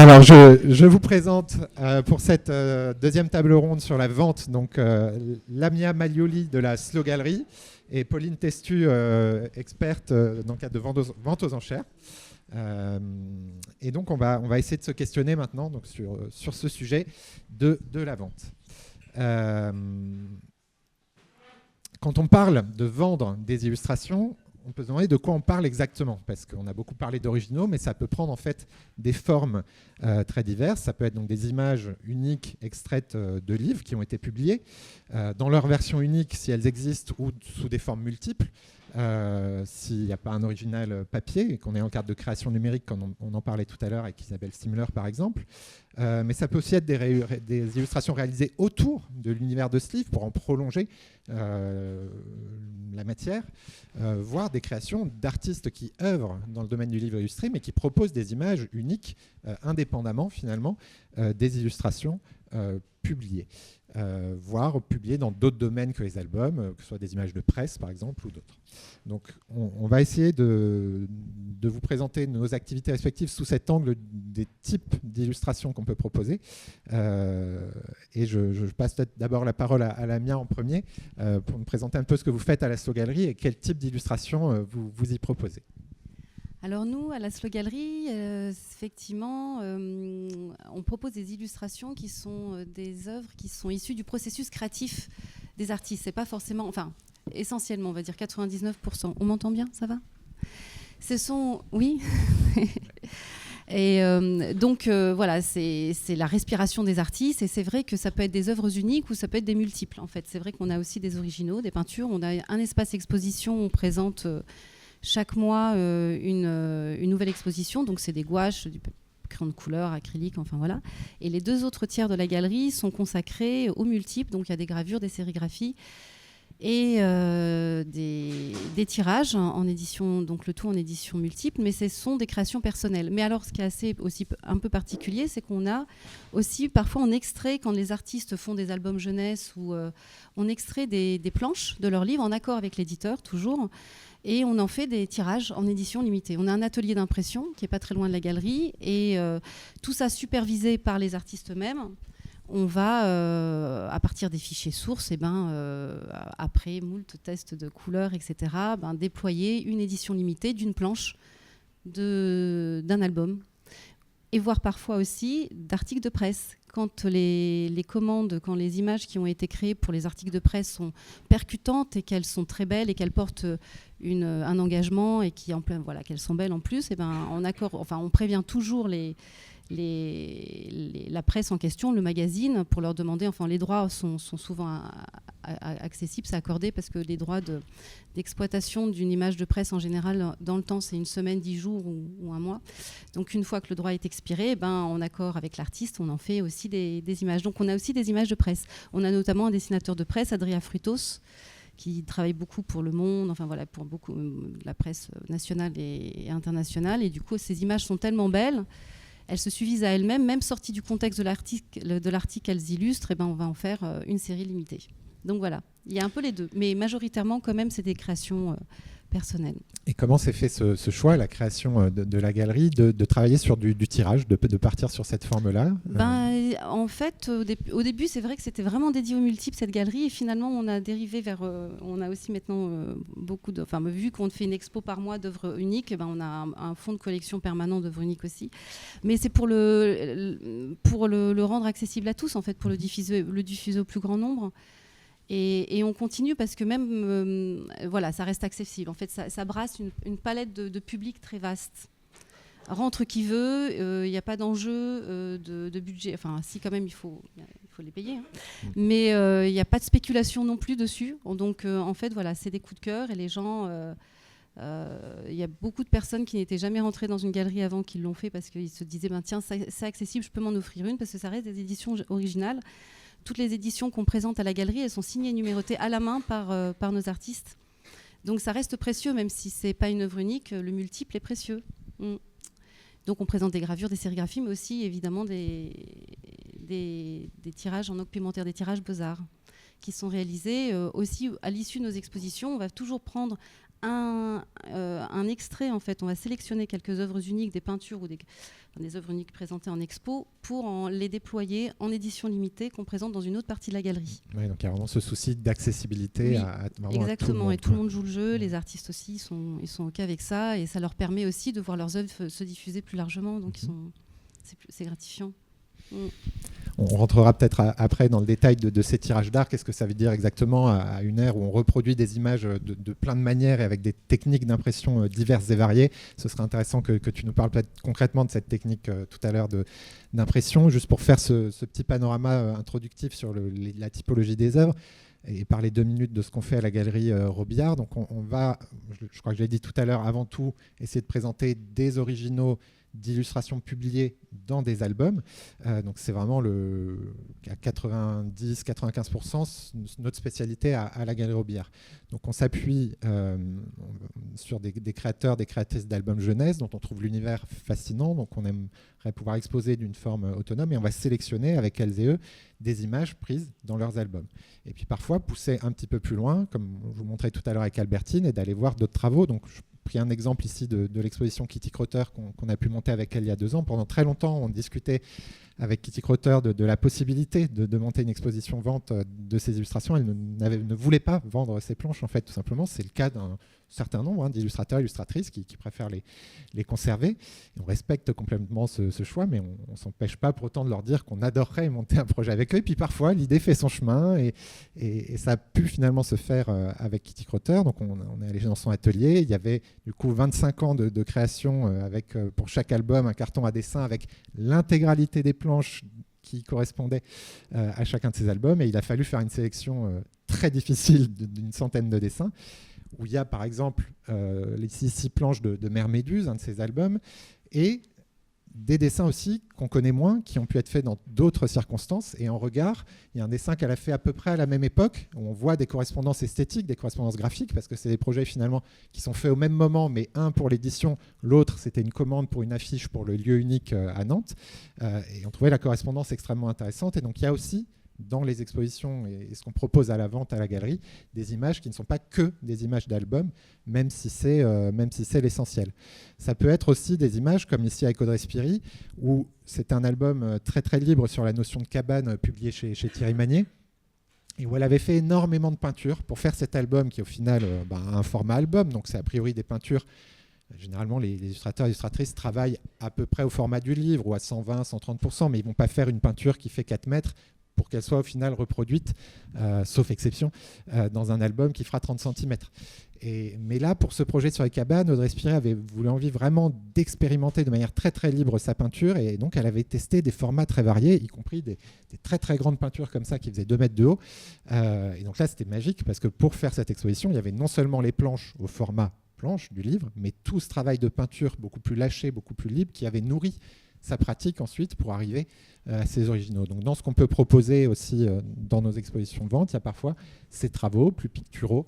Alors, je vous présente pour cette deuxième table ronde sur la vente, donc Lamia Maglioli de la Slow Gallery et Pauline Testu, experte dans le cadre de vente aux enchères. Et donc, on va essayer de se questionner maintenant donc, sur ce sujet de la vente. Quand on parle de vendre des illustrations, on peut se demander de quoi on parle exactement, parce qu'on a beaucoup parlé d'originaux, mais ça peut prendre en fait des formes très diverses. Ça peut être donc des images uniques extraites de livres qui ont été publiés, dans leur version unique si elles existent, ou sous des formes multiples. S'il n'y a pas un original papier et qu'on est en cadre de création numérique, comme on en parlait tout à l'heure avec Isabelle Stimler par exemple. Mais ça peut aussi être des illustrations réalisées autour de l'univers de ce livre pour en prolonger la matière, voire des créations d'artistes qui œuvrent dans le domaine du livre illustré mais qui proposent des images uniques, indépendamment finalement des illustrations publiées. Voire publiées dans d'autres domaines que les albums, que ce soit des images de presse par exemple ou d'autres. Donc on va essayer de vous présenter nos activités respectives sous cet angle des types d'illustrations qu'on peut proposer. Et je passe peut-être d'abord la parole à Lamia en premier pour nous présenter un peu ce que vous faites à la Slow Gallery et quel type d'illustration vous y proposez. Alors nous, à la Slow Gallery, effectivement, on propose des illustrations qui sont des œuvres qui sont issues du processus créatif des artistes. C'est pas forcément, enfin, essentiellement, on va dire 99%. On m'entend bien, ça va ? Ce sont, oui. Et donc voilà, c'est la respiration des artistes, et c'est vrai que ça peut être des œuvres uniques ou ça peut être des multiples. En fait, c'est vrai qu'on a aussi des originaux, des peintures. On a un espace exposition, on présente chaque mois une nouvelle exposition, donc c'est des gouaches, du crayon de couleur, acrylique, enfin voilà. Et les 2 autres tiers de la galerie sont consacrés aux multiples, donc il y a des gravures, des sérigraphies et des tirages en édition, donc le tout en édition multiple, mais ce sont des créations personnelles. Mais alors ce qui est assez aussi un peu particulier, c'est qu'on a aussi parfois en extrait, quand les artistes font des albums jeunesse, ou on extrait des planches de leurs livres en accord avec l'éditeur toujours. Et on en fait des tirages en édition limitée. On a un atelier d'impression qui n'est pas très loin de la galerie, et tout ça supervisé par les artistes eux-mêmes. On va, à partir des fichiers sources, après moult tests de couleurs, etc., déployer une édition limitée d'une planche d'un album. Et voire parfois aussi d'articles de presse. Quand les commandes, quand les images qui ont été créées pour les articles de presse sont percutantes et qu'elles sont très belles et qu'elles portent un engagement et qu'elles sont belles en plus, on prévient toujours la presse en question, le magazine, pour leur demander, les droits sont souvent accessibles, c'est accordé, parce que les droits d'exploitation d'une image de presse en général, dans le temps, c'est une semaine, 10 jours ou un mois. Donc une fois que le droit est expiré, en accord avec l'artiste, on en fait aussi des images. Donc on a aussi des images de presse. On a notamment un dessinateur de presse, Adrien Frutos, qui travaille beaucoup pour Le Monde, pour beaucoup de la presse nationale et internationale. Et du coup, ces images sont tellement belles, elles se suffisent à elles-mêmes, même sorties du contexte de l'article qu'elles illustrent, on va en faire une série limitée. Donc voilà, il y a un peu les deux, mais majoritairement quand même c'est des créations personnelles. Et comment s'est fait ce choix, la création de la galerie, de travailler sur du tirage, de partir sur cette forme-là En fait, au début, c'est vrai que c'était vraiment dédié aux multiples, cette galerie, et finalement on a dérivé vers... on a aussi maintenant vu qu'on fait une expo par mois d'œuvres uniques, on a un fonds de collection permanent d'œuvres uniques aussi. Mais c'est pour le rendre accessible à tous, en fait, pour le diffuser au plus grand nombre. Et on continue parce que même, ça reste accessible. En fait, ça brasse une palette de publics très vaste. Rentre qui veut, il n'y a pas d'enjeu de budget. Enfin, si, quand même, il faut les payer. Hein. Mais il n'y a pas de spéculation non plus dessus. Donc, en fait, c'est des coups de cœur. Et les gens... il y a beaucoup de personnes qui n'étaient jamais rentrées dans une galerie avant qui l'ont fait parce qu'ils se disaient, tiens, c'est accessible, je peux m'en offrir une, parce que ça reste des éditions originales. Toutes les éditions qu'on présente à la galerie, elles sont signées et numérotées à la main par nos artistes. Donc ça reste précieux, même si ce n'est pas une œuvre unique, le multiple est précieux. Donc on présente des gravures, des sérigraphies, mais aussi évidemment des tirages en documentaire, des tirages Beaux-Arts, qui sont réalisés aussi à l'issue de nos expositions. On va toujours prendre un extrait, en fait. On va sélectionner quelques œuvres uniques, des peintures ou des œuvres uniques présentées en expo pour les déployer en édition limitée qu'on présente dans une autre partie de la galerie. Oui, donc il y a vraiment ce souci d'accessibilité exactement, à tout le monde joue le jeu, les artistes aussi, ils sont OK avec ça, et ça leur permet aussi de voir leurs œuvres se diffuser plus largement, donc c'est gratifiant. On rentrera peut-être après dans le détail de ces tirages d'art. Qu'est-ce que ça veut dire exactement à une ère où on reproduit des images de plein de manières et avec des techniques d'impression diverses et variées. Ce serait intéressant que tu nous parles peut-être concrètement de cette technique tout à l'heure d'impression, juste pour faire ce petit panorama introductif sur la typologie des œuvres et parler 2 minutes de ce qu'on fait à la galerie Robillard. Donc on va, je crois que je l'ai dit tout à l'heure, avant tout essayer de présenter des originaux d'illustrations publiées dans des albums. Donc c'est vraiment à 90-95% notre spécialité à la Galerie Robillard. Donc on s'appuie sur des créateurs, des créatrices d'albums jeunesse dont on trouve l'univers fascinant. Donc on aimerait pouvoir exposer d'une forme autonome et on va sélectionner avec elles et eux des images prises dans leurs albums. Et puis parfois pousser un petit peu plus loin, comme je vous montrais tout à l'heure avec Albertine, et d'aller voir d'autres travaux. Donc je pris un exemple ici de l'exposition Kitty Crotter qu'on a pu monter avec elle il y a 2 ans. Pendant très longtemps, on discutait avec Kitty Crotter de la possibilité de monter une exposition vente de ses illustrations. Elle ne voulait pas vendre ses planches, en fait, tout simplement. C'est le cas d'un certain nombre d'illustrateurs et illustratrices qui préfèrent les conserver. Et on respecte complètement ce choix, mais on ne s'empêche pas pour autant de leur dire qu'on adorerait monter un projet avec eux. Et puis parfois, l'idée fait son chemin et ça a pu finalement se faire avec Kitty Crotter. Donc on est allé dans son atelier. Il y avait du coup 25 ans de création avec pour chaque album un carton à dessin avec l'intégralité des planches qui correspondaient à chacun de ces albums. Et il a fallu faire une sélection très difficile d'une centaine de dessins, où il y a par exemple les 6 planches de Mère Méduse, un de ses albums, et des dessins aussi qu'on connaît moins, qui ont pu être faits dans d'autres circonstances. Et en regard, il y a un dessin qu'elle a fait à peu près à la même époque, où on voit des correspondances esthétiques, des correspondances graphiques, parce que c'est des projets finalement qui sont faits au même moment, mais un pour l'édition, l'autre c'était une commande pour une affiche pour le lieu unique à Nantes. Et on trouvait la correspondance extrêmement intéressante. Et donc il y a aussi dans les expositions et ce qu'on propose à la vente à la galerie, des images qui ne sont pas que des images d'albums, même si c'est l'essentiel. Ça peut être aussi des images, comme ici avec Audrey Spiri, où c'est un album très très libre sur la notion de cabane publié chez Thierry Magnier, et où elle avait fait énormément de peintures pour faire cet album qui au final a un format album, donc c'est a priori des peintures. Généralement, les illustrateurs et illustratrices travaillent à peu près au format du livre, ou à 120-130%, mais ils ne vont pas faire une peinture qui fait 4 mètres pour qu'elle soit au final reproduite, sauf exception, dans un album qui fera 30 cm. Mais là, pour ce projet sur les cabanes, Audrey Spiri avait envie vraiment d'expérimenter de manière très très libre sa peinture, et donc elle avait testé des formats très variés, y compris des très très grandes peintures comme ça qui faisaient 2 mètres de haut. Et donc là, c'était magique, parce que pour faire cette exposition, il y avait non seulement les planches au format planche du livre, mais tout ce travail de peinture beaucoup plus lâché, beaucoup plus libre, qui avait nourri sa pratique ensuite pour arriver à ses originaux. Donc dans ce qu'on peut proposer aussi dans nos expositions de vente, il y a parfois ces travaux plus picturaux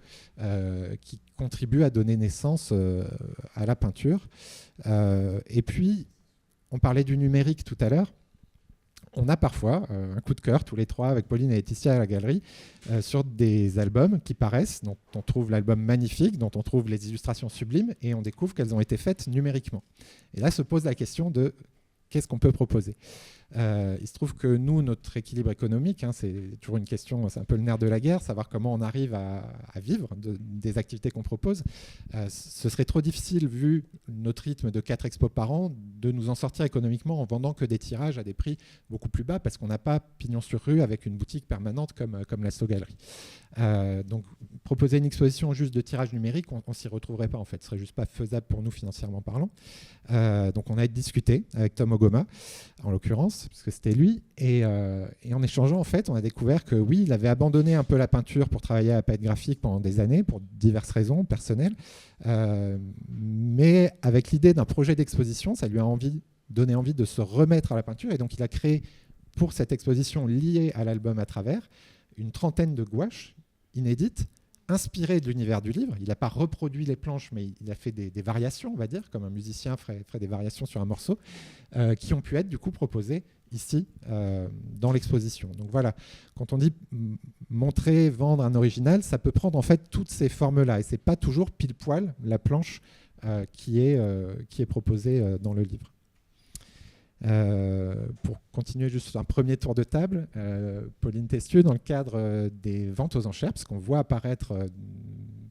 qui contribuent à donner naissance à la peinture. Et puis, on parlait du numérique tout à l'heure. On a parfois un coup de cœur, tous les 3, avec Pauline et Laetitia à la galerie, sur des albums qui paraissent, dont on trouve l'album magnifique, dont on trouve les illustrations sublimes, et on découvre qu'elles ont été faites numériquement. Et là se pose la question de qu'est-ce qu'on peut proposer. Il se trouve que nous, notre équilibre économique, c'est toujours une question, c'est un peu le nerf de la guerre, savoir comment on arrive à vivre des activités qu'on propose. Ce serait trop difficile, vu notre rythme de 4 expos par an, de nous en sortir économiquement en vendant que des tirages à des prix beaucoup plus bas, parce qu'on n'a pas pignon sur rue avec une boutique permanente comme la Slow Galerie. Donc proposer une exposition juste de tirage numérique, on ne s'y retrouverait pas en fait, ce serait juste pas faisable pour nous financièrement parlant. Donc on a discuté avec Tom Ogoma, en l'occurrence, parce que c'était lui, et en échangeant en fait, on a découvert que oui, il avait abandonné un peu la peinture pour travailler à la palette graphique pendant des années, pour diverses raisons personnelles, mais avec l'idée d'un projet d'exposition, ça lui a donné envie de se remettre à la peinture, et donc il a créé pour cette exposition liée à l'album à travers une 30aine de gouaches inédites inspiré de l'univers du livre. Il n'a pas reproduit les planches, mais il a fait des variations, on va dire, comme un musicien ferait des variations sur un morceau, qui ont pu être du coup proposées ici dans l'exposition. Donc voilà, quand on dit montrer, vendre un original, ça peut prendre en fait toutes ces formes-là, et c'est pas toujours pile poil la planche qui est proposée dans le livre. Pour continuer juste un premier tour de table, Pauline Tessieux, dans le cadre des ventes aux enchères, parce qu'on voit apparaître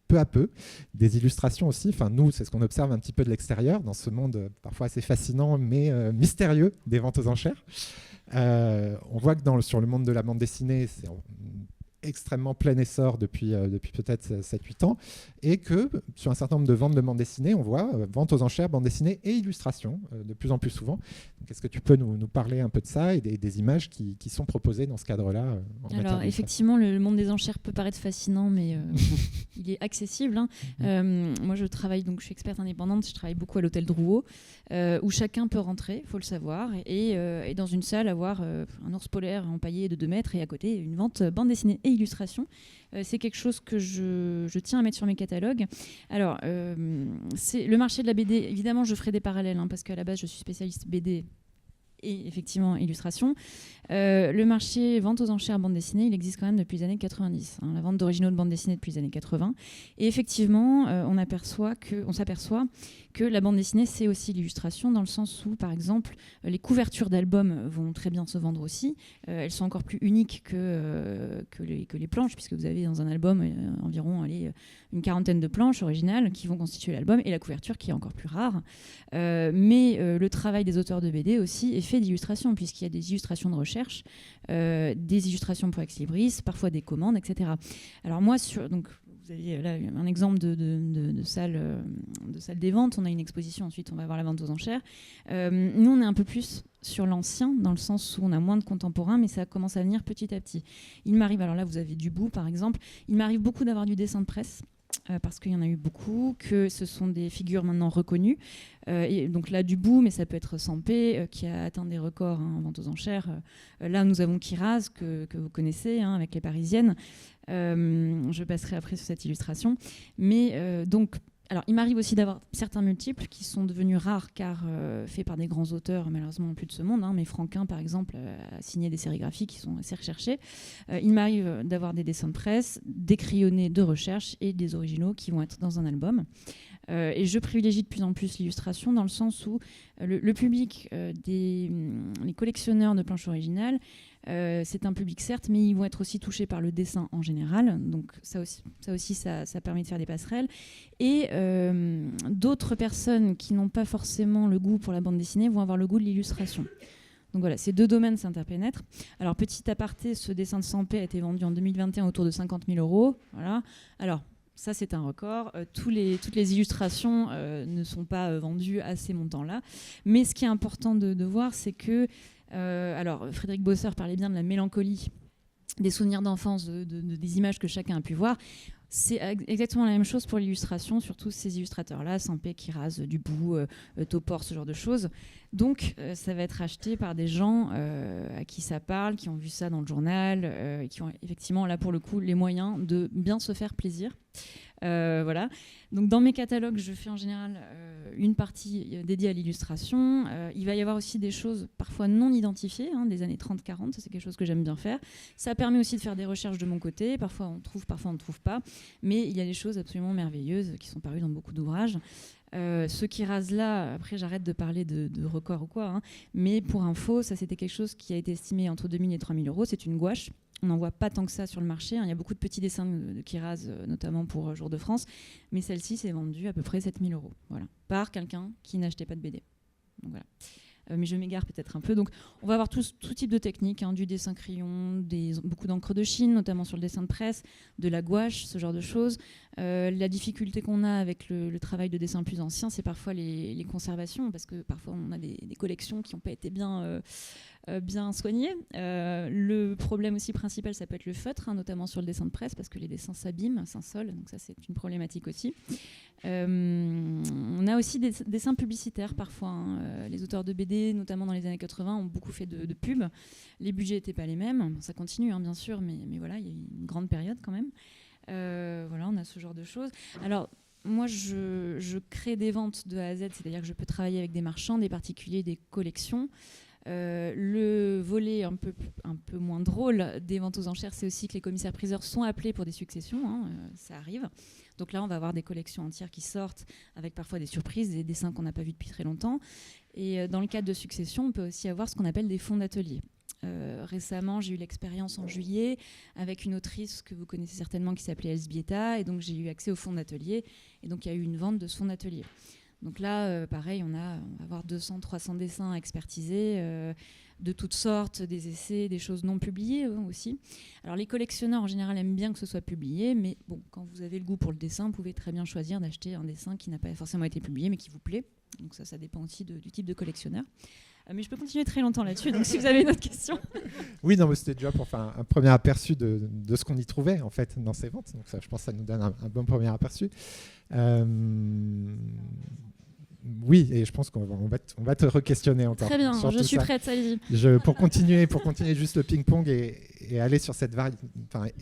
peu à peu des illustrations aussi, enfin nous c'est ce qu'on observe un petit peu de l'extérieur dans ce monde parfois assez fascinant mais mystérieux des ventes aux enchères. On voit que sur le monde de la bande dessinée, c'est extrêmement plein essor depuis peut-être 7-8 ans, et que sur un certain nombre de ventes de bande dessinée, on voit ventes aux enchères, bande dessinée et illustration de plus en plus souvent. Est-ce que tu peux nous parler un peu de ça et des images qui sont proposées dans ce cadre-là Alors effectivement, le monde des enchères peut paraître fascinant, mais il est accessible. Moi, je suis experte indépendante, je travaille beaucoup à l'hôtel Drouot, où chacun peut rentrer, il faut le savoir, et dans une salle avoir un ours polaire empaillé de 2 mètres et à côté une vente bande dessinée et illustration. C'est quelque chose que je tiens à mettre sur mes catalogues. Alors, c'est le marché de la BD, évidemment, je ferai des parallèles, parce qu'à la base, je suis spécialiste BD et effectivement illustration. Le marché vente aux enchères bande dessinée, il existe quand même depuis les années 90. La vente d'originaux de bande dessinée depuis les années 80. Et effectivement, on s'aperçoit que la bande dessinée, c'est aussi l'illustration, dans le sens où, par exemple, les couvertures d'albums vont très bien se vendre aussi. Elles sont encore plus uniques que les planches, puisque vous avez dans un album environ une quarantaine de planches originales qui vont constituer l'album, et la couverture qui est encore plus rare. Mais le travail des auteurs de BD aussi est fait d'illustration, puisqu'il y a des illustrations de recherche, des illustrations pour Ex Libris, parfois des commandes, etc. Alors moi, donc vous avez là un exemple de salle des ventes. On a une exposition, ensuite on va voir la vente aux enchères. Nous, on est un peu plus sur l'ancien, dans le sens où on a moins de contemporains, mais ça commence à venir petit à petit. Il m'arrive, alors là vous avez Dubout par exemple, il m'arrive beaucoup d'avoir du dessin de presse, parce qu'il y en a eu beaucoup, que ce sont des figures maintenant reconnues. Et donc là, Dubout, mais ça peut être Sampé, qui a atteint des records en vente aux enchères. Là, nous avons Kiraz, que vous connaissez, avec les Parisiennes. Je passerai après sur cette illustration. Mais donc, alors, il m'arrive aussi d'avoir certains multiples qui sont devenus rares, car faits par des grands auteurs, malheureusement plus de ce monde. Mais Franquin, par exemple, a signé des sérigraphies qui sont assez recherchées. Il m'arrive d'avoir des dessins de presse, des crayonnés de recherche et des originaux qui vont être dans un album. Et je privilégie de plus en plus l'illustration, dans le sens où le public les collectionneurs de planches originales, c'est un public certes, mais ils vont être aussi touchés par le dessin en général. Donc ça permet de faire des passerelles. Et d'autres personnes qui n'ont pas forcément le goût pour la bande dessinée vont avoir le goût de l'illustration. Donc voilà, ces 2 domaines s'interpénètrent. Alors, petit aparté, ce dessin de Sampé a été vendu en 2021 autour de 50 000 €. Voilà. Alors, ça, c'est un record. Toutes les illustrations ne sont pas vendues à ces montants-là. Mais ce qui est important de voir, c'est que... alors, Frédéric Bosseur parlait bien de la mélancolie, des souvenirs d'enfance, des images que chacun a pu voir. C'est exactement la même chose pour l'illustration, surtout ces illustrateurs-là, Sampé, Kiraz, Dubout, Topor, ce genre de choses. Donc, ça va être acheté par des gens à qui ça parle, qui ont vu ça dans le journal, qui ont effectivement, là pour le coup, les moyens de bien se faire plaisir. Voilà. Donc, dans mes catalogues, je fais en général une partie dédiée à l'illustration. Il va y avoir aussi des choses parfois non identifiées, des années 30-40. C'est quelque chose que j'aime bien faire. Ça permet aussi de faire des recherches de mon côté. Parfois on trouve, parfois on ne trouve pas. Mais il y a des choses absolument merveilleuses qui sont parues dans beaucoup d'ouvrages. Ceux qui rasent là, après j'arrête de parler de records ou quoi, mais pour info, ça c'était quelque chose qui a été estimé entre 2 000 et 3 000 €. C'est une gouache. On n'en voit pas tant que ça sur le marché. Il y a beaucoup de petits dessins de Kiraz, notamment pour Jour de France. Mais celle-ci s'est vendue à peu près 7 000 €, voilà, par quelqu'un qui n'achetait pas de BD. Donc, voilà. Mais je m'égare peut-être un peu. Donc, on va avoir tout type de techniques, du dessin crayon, beaucoup d'encre de Chine, notamment sur le dessin de presse, de la gouache, ce genre de choses. La difficulté qu'on a avec le travail de dessin plus ancien, c'est parfois les conservations, parce que parfois on a des collections qui n'ont pas été bien soignées. Le problème aussi principal, ça peut être le feutre, notamment sur le dessin de presse, parce que les dessins s'abîment, s'insolent, donc ça c'est une problématique aussi. On a aussi des dessins publicitaires parfois. Les auteurs de BD, notamment dans les années 80, ont beaucoup fait de pubs. Les budgets n'étaient pas les mêmes. Ça continue, bien sûr, mais voilà, il y a eu une grande période quand même. Voilà, on a ce genre de choses. Alors, moi, je crée des ventes de A à Z, c'est-à-dire que je peux travailler avec des marchands, des particuliers, des collections. Le volet un peu moins drôle des ventes aux enchères, c'est aussi que les commissaires-priseurs sont appelés pour des successions, hein, ça arrive. Donc là, on va avoir des collections entières qui sortent, avec parfois des surprises, des dessins qu'on n'a pas vus depuis très longtemps. Et dans le cadre de succession, on peut aussi avoir ce qu'on appelle des fonds d'atelier. Récemment, j'ai eu l'expérience en juillet avec une autrice que vous connaissez certainement qui s'appelait Elsbieta, et donc j'ai eu accès au fonds d'atelier, et donc il y a eu une vente de ce fonds d'atelier. Donc là, pareil, on va avoir 200-300 dessins à expertiser, de toutes sortes, des essais, des choses non publiées aussi. Alors les collectionneurs en général aiment bien que ce soit publié, mais bon, quand vous avez le goût pour le dessin, vous pouvez très bien choisir d'acheter un dessin qui n'a pas forcément été publié, mais qui vous plaît. Donc ça dépend aussi du type de collectionneur. Mais je peux continuer très longtemps là-dessus, donc si vous avez une autre question. Oui, non, mais c'était déjà pour faire un premier aperçu de ce qu'on y trouvait en fait dans ces ventes. Donc ça, je pense que ça nous donne un bon premier aperçu. Oui, et je pense qu'on va te re-questionner encore. Très bien, je suis prête, allez-y. Pour continuer juste le ping-pong et aller sur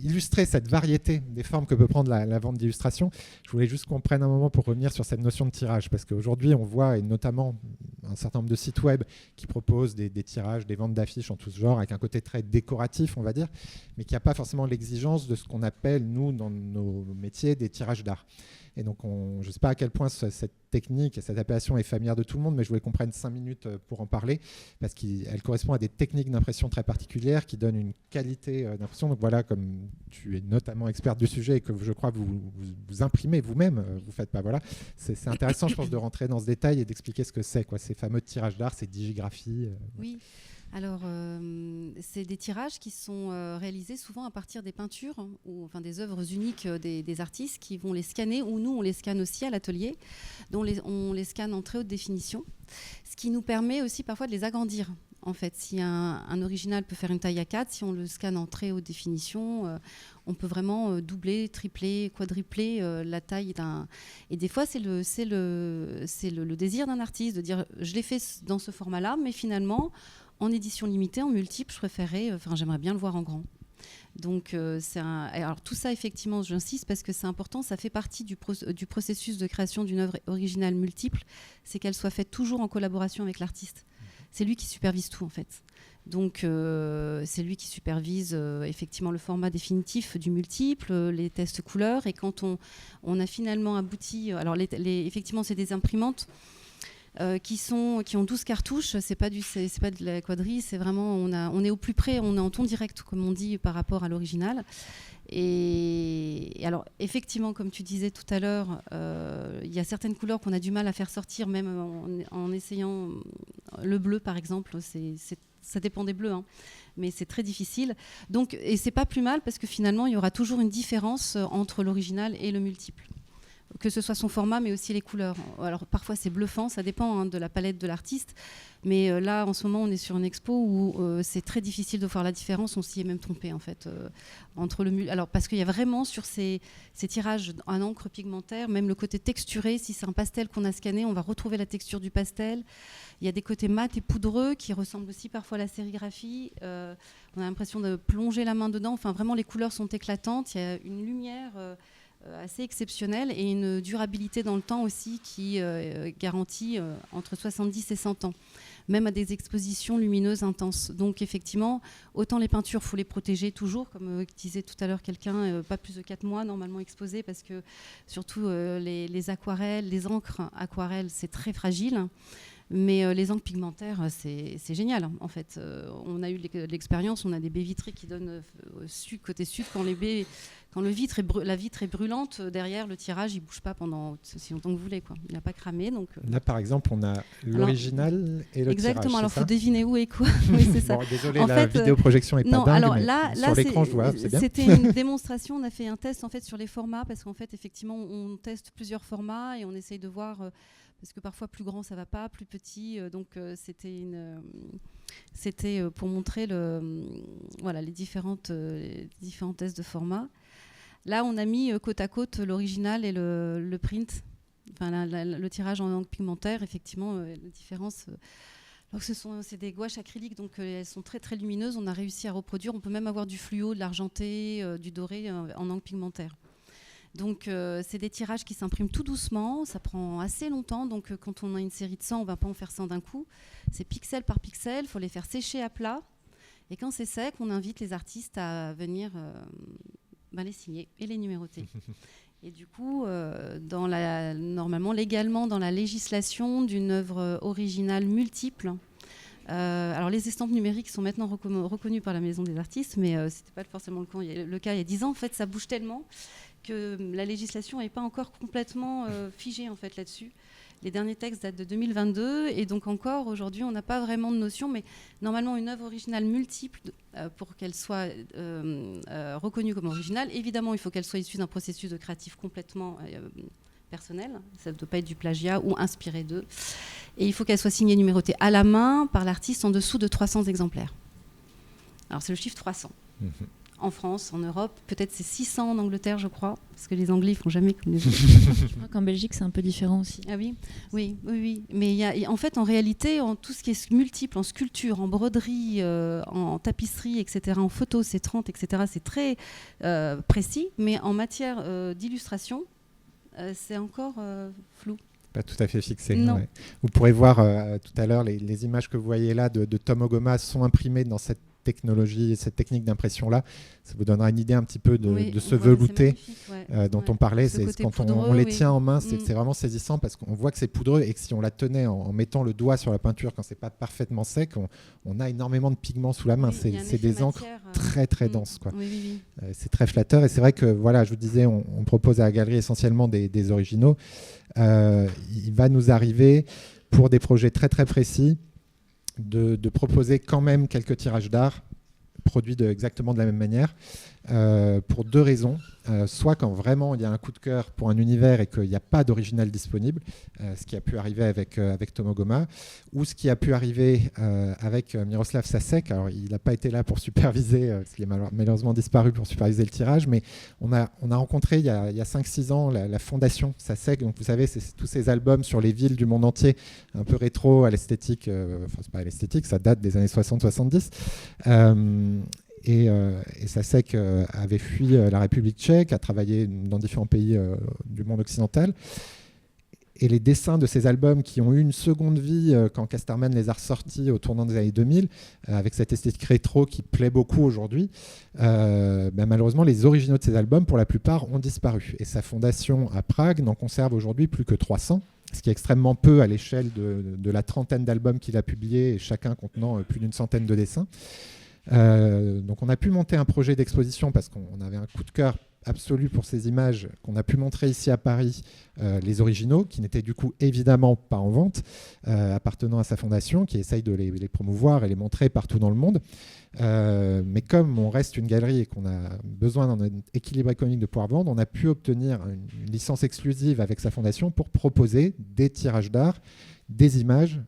illustrer cette variété des formes que peut prendre la vente d'illustration, je voulais juste qu'on prenne un moment pour revenir sur cette notion de tirage, parce qu'aujourd'hui, on voit, et notamment un certain nombre de sites web qui proposent des tirages, des ventes d'affiches en tout ce genre, avec un côté très décoratif, on va dire, mais qui n'a pas forcément l'exigence de ce qu'on appelle, nous, dans nos métiers, des tirages d'art. Et donc, je ne sais pas à quel point cette technique et cette appellation est familière de tout le monde, mais je voulais qu'on prenne 5 minutes pour en parler, parce qu'elle correspond à des techniques d'impression très particulières qui donnent une qualité d'impression. Donc voilà, comme tu es notamment experte du sujet et que je crois vous imprimez vous-même, vous faites pas, voilà. C'est intéressant, je pense, de rentrer dans ce détail et d'expliquer ce que c'est, quoi, ces fameux tirages d'art, ces digigraphies. Oui. Alors, c'est des tirages qui sont réalisés souvent à partir des peintures ou des œuvres uniques des artistes qui vont les scanner, ou nous, on les scanne aussi à l'atelier, dont on les scanne en très haute définition, ce qui nous permet aussi parfois de les agrandir. En fait, si un original peut faire une taille A4, si on le scanne en très haute définition, on peut vraiment doubler, tripler, quadrupler la taille d'un... Et des fois, c'est le désir d'un artiste de dire « je l'ai fait dans ce format-là, mais finalement... » En édition limitée, en multiple, j'aimerais bien le voir en grand. Donc, alors tout ça, effectivement, j'insiste parce que c'est important, ça fait partie du processus de création d'une œuvre originale multiple, c'est qu'elle soit faite toujours en collaboration avec l'artiste. C'est lui qui supervise tout, en fait. Donc, c'est lui qui supervise effectivement le format définitif du multiple, les tests couleurs, et quand on a finalement abouti... Alors, effectivement, c'est des imprimantes qui ont 12 cartouches, c'est pas de la quadrille, c'est vraiment on est au plus près, on est en ton direct comme on dit par rapport à l'original. Et alors effectivement, comme tu disais tout à l'heure, il y a certaines couleurs qu'on a du mal à faire sortir, même en essayant le bleu par exemple, ça dépend des bleus, hein, mais c'est très difficile. Donc, et c'est pas plus mal parce que finalement il y aura toujours une différence entre l'original et le multiple, que ce soit son format, mais aussi les couleurs. Alors parfois c'est bluffant, ça dépend de la palette de l'artiste, mais là en ce moment on est sur une expo où c'est très difficile de voir la différence, on s'y est même trompé en fait, entre alors parce qu'il y a vraiment sur ces tirages en encre pigmentaire, même le côté texturé, si c'est un pastel qu'on a scanné, on va retrouver la texture du pastel. Il y a des côtés mat et poudreux qui ressemblent aussi parfois à la sérigraphie, on a l'impression de plonger la main dedans, enfin vraiment les couleurs sont éclatantes, il y a une lumière assez exceptionnelle et une durabilité dans le temps aussi qui garantit entre 70 et 100 ans, même à des expositions lumineuses intenses. Donc effectivement, autant les peintures, il faut les protéger toujours, comme disait tout à l'heure quelqu'un, pas plus de 4 mois normalement exposées, parce que surtout les aquarelles, les encres aquarelles, c'est très fragile. Mais les encres pigmentaires, c'est génial. En fait, on a eu l'expérience, on a des baies vitrées qui donnent côté sud, quand la vitre est brûlante, derrière le tirage, il ne bouge pas pendant aussi longtemps que vous voulez, quoi. Il n'a pas cramé. Donc, là, par exemple, on a l'original et le exactement, tirage. Alors il faut deviner où et quoi. Oui, c'est ça. Bon, désolé, la vidéoprojection n'est pas dingue, alors, mais là, sur l'écran, je vois, c'est bien. C'était une démonstration, on a fait un test en fait, sur les formats, parce qu'en fait, effectivement, on teste plusieurs formats et on essaye de voir... parce que parfois plus grand ça va pas, plus petit, donc c'était pour montrer les différents tests de format. Là on a mis côte à côte l'original et le print, le tirage en encre pigmentaire, effectivement la différence. Donc c'est des gouaches acryliques, donc elles sont très très lumineuses, on a réussi à reproduire, on peut même avoir du fluo, de l'argenté, du doré en encre pigmentaire. Donc, c'est des tirages qui s'impriment tout doucement, ça prend assez longtemps. Donc, quand on a une série de 100, on ne va pas en faire 100 d'un coup. C'est pixel par pixel, il faut les faire sécher à plat. Et quand c'est sec, on invite les artistes à venir les signer et les numéroter. Et du coup, normalement, légalement, dans la législation d'une œuvre originale multiple, alors les estampes numériques sont maintenant reconnues par la Maison des artistes, mais ce n'était pas forcément le cas il y a 10 ans. En fait, ça bouge tellement que la législation n'est pas encore complètement figée en fait, là-dessus. Les derniers textes datent de 2022 et donc encore aujourd'hui on n'a pas vraiment de notion, mais normalement une œuvre originale multiple pour qu'elle soit reconnue comme originale, évidemment il faut qu'elle soit issue d'un processus de créatif complètement personnel, ça ne doit pas être du plagiat ou inspiré d'eux, et il faut qu'elle soit signée et numérotée à la main par l'artiste en dessous de 300 exemplaires. Alors c'est le chiffre 300. En France, en Europe, peut-être c'est 600 en Angleterre, je crois, parce que les Anglais ne font jamais comme les autres. Je crois qu'en Belgique, c'est un peu différent aussi. Ah oui, oui. Mais en fait, en réalité, tout ce qui est multiple, en sculpture, en broderie, en tapisserie, etc., en photo, c'est 30, etc., c'est très précis. Mais en matière d'illustration, c'est encore flou. Pas tout à fait fixé. Non. Ouais. Vous pourrez voir tout à l'heure, les images que vous voyez là de Tom Ogoma sont imprimées dans cette technologie, cette technique d'impression-là. Ça vous donnera une idée un petit peu de ce velouté dont on parlait. Quand poudreux, on les tient en main, c'est vraiment saisissant parce qu'on voit que c'est poudreux et que si on la tenait en mettant le doigt sur la peinture quand c'est pas parfaitement sec, on a énormément de pigments sous la main. C'est des encres très très denses. Quoi. C'est très flatteur et c'est vrai que voilà, je vous disais, on propose à la galerie essentiellement des originaux. Il va nous arriver pour des projets très très précis de proposer quand même quelques tirages d'art produits exactement de la même manière pour deux raisons. Soit quand vraiment il y a un coup de cœur pour un univers et qu'il n'y a pas d'original disponible, ce qui a pu arriver avec Tom Ogoma, ou ce qui a pu arriver avec Miroslav Sasek. Alors il n'a pas été là pour superviser, parce qu'il est malheureusement disparu pour superviser le tirage, mais on a rencontré il y a 5-6 ans la fondation Sasek. Donc vous savez, c'est tous ces albums sur les villes du monde entier, un peu rétro à l'esthétique, enfin c'est pas à l'esthétique, ça date des années 60-70. Et Sasek avait fui la République tchèque, a travaillé dans différents pays du monde occidental. Et les dessins de ces albums qui ont eu une seconde vie quand Casterman les a ressortis au tournant des années 2000, avec cette esthétique rétro qui plaît beaucoup aujourd'hui, malheureusement, les originaux de ces albums, pour la plupart, ont disparu. Et sa fondation à Prague n'en conserve aujourd'hui plus que 300, ce qui est extrêmement peu à l'échelle de la trentaine d'albums qu'il a publiés, chacun contenant plus d'une centaine de dessins. Donc on a pu monter un projet d'exposition parce qu'on avait un coup de cœur absolu pour ces images qu'on a pu montrer ici à Paris, les originaux, qui n'étaient du coup évidemment pas en vente, appartenant à sa fondation, qui essaye de les promouvoir et les montrer partout dans le monde. Mais comme on reste une galerie et qu'on a besoin d'un équilibre économique de pouvoir vendre, on a pu obtenir une licence exclusive avec sa fondation pour proposer des tirages d'art, des images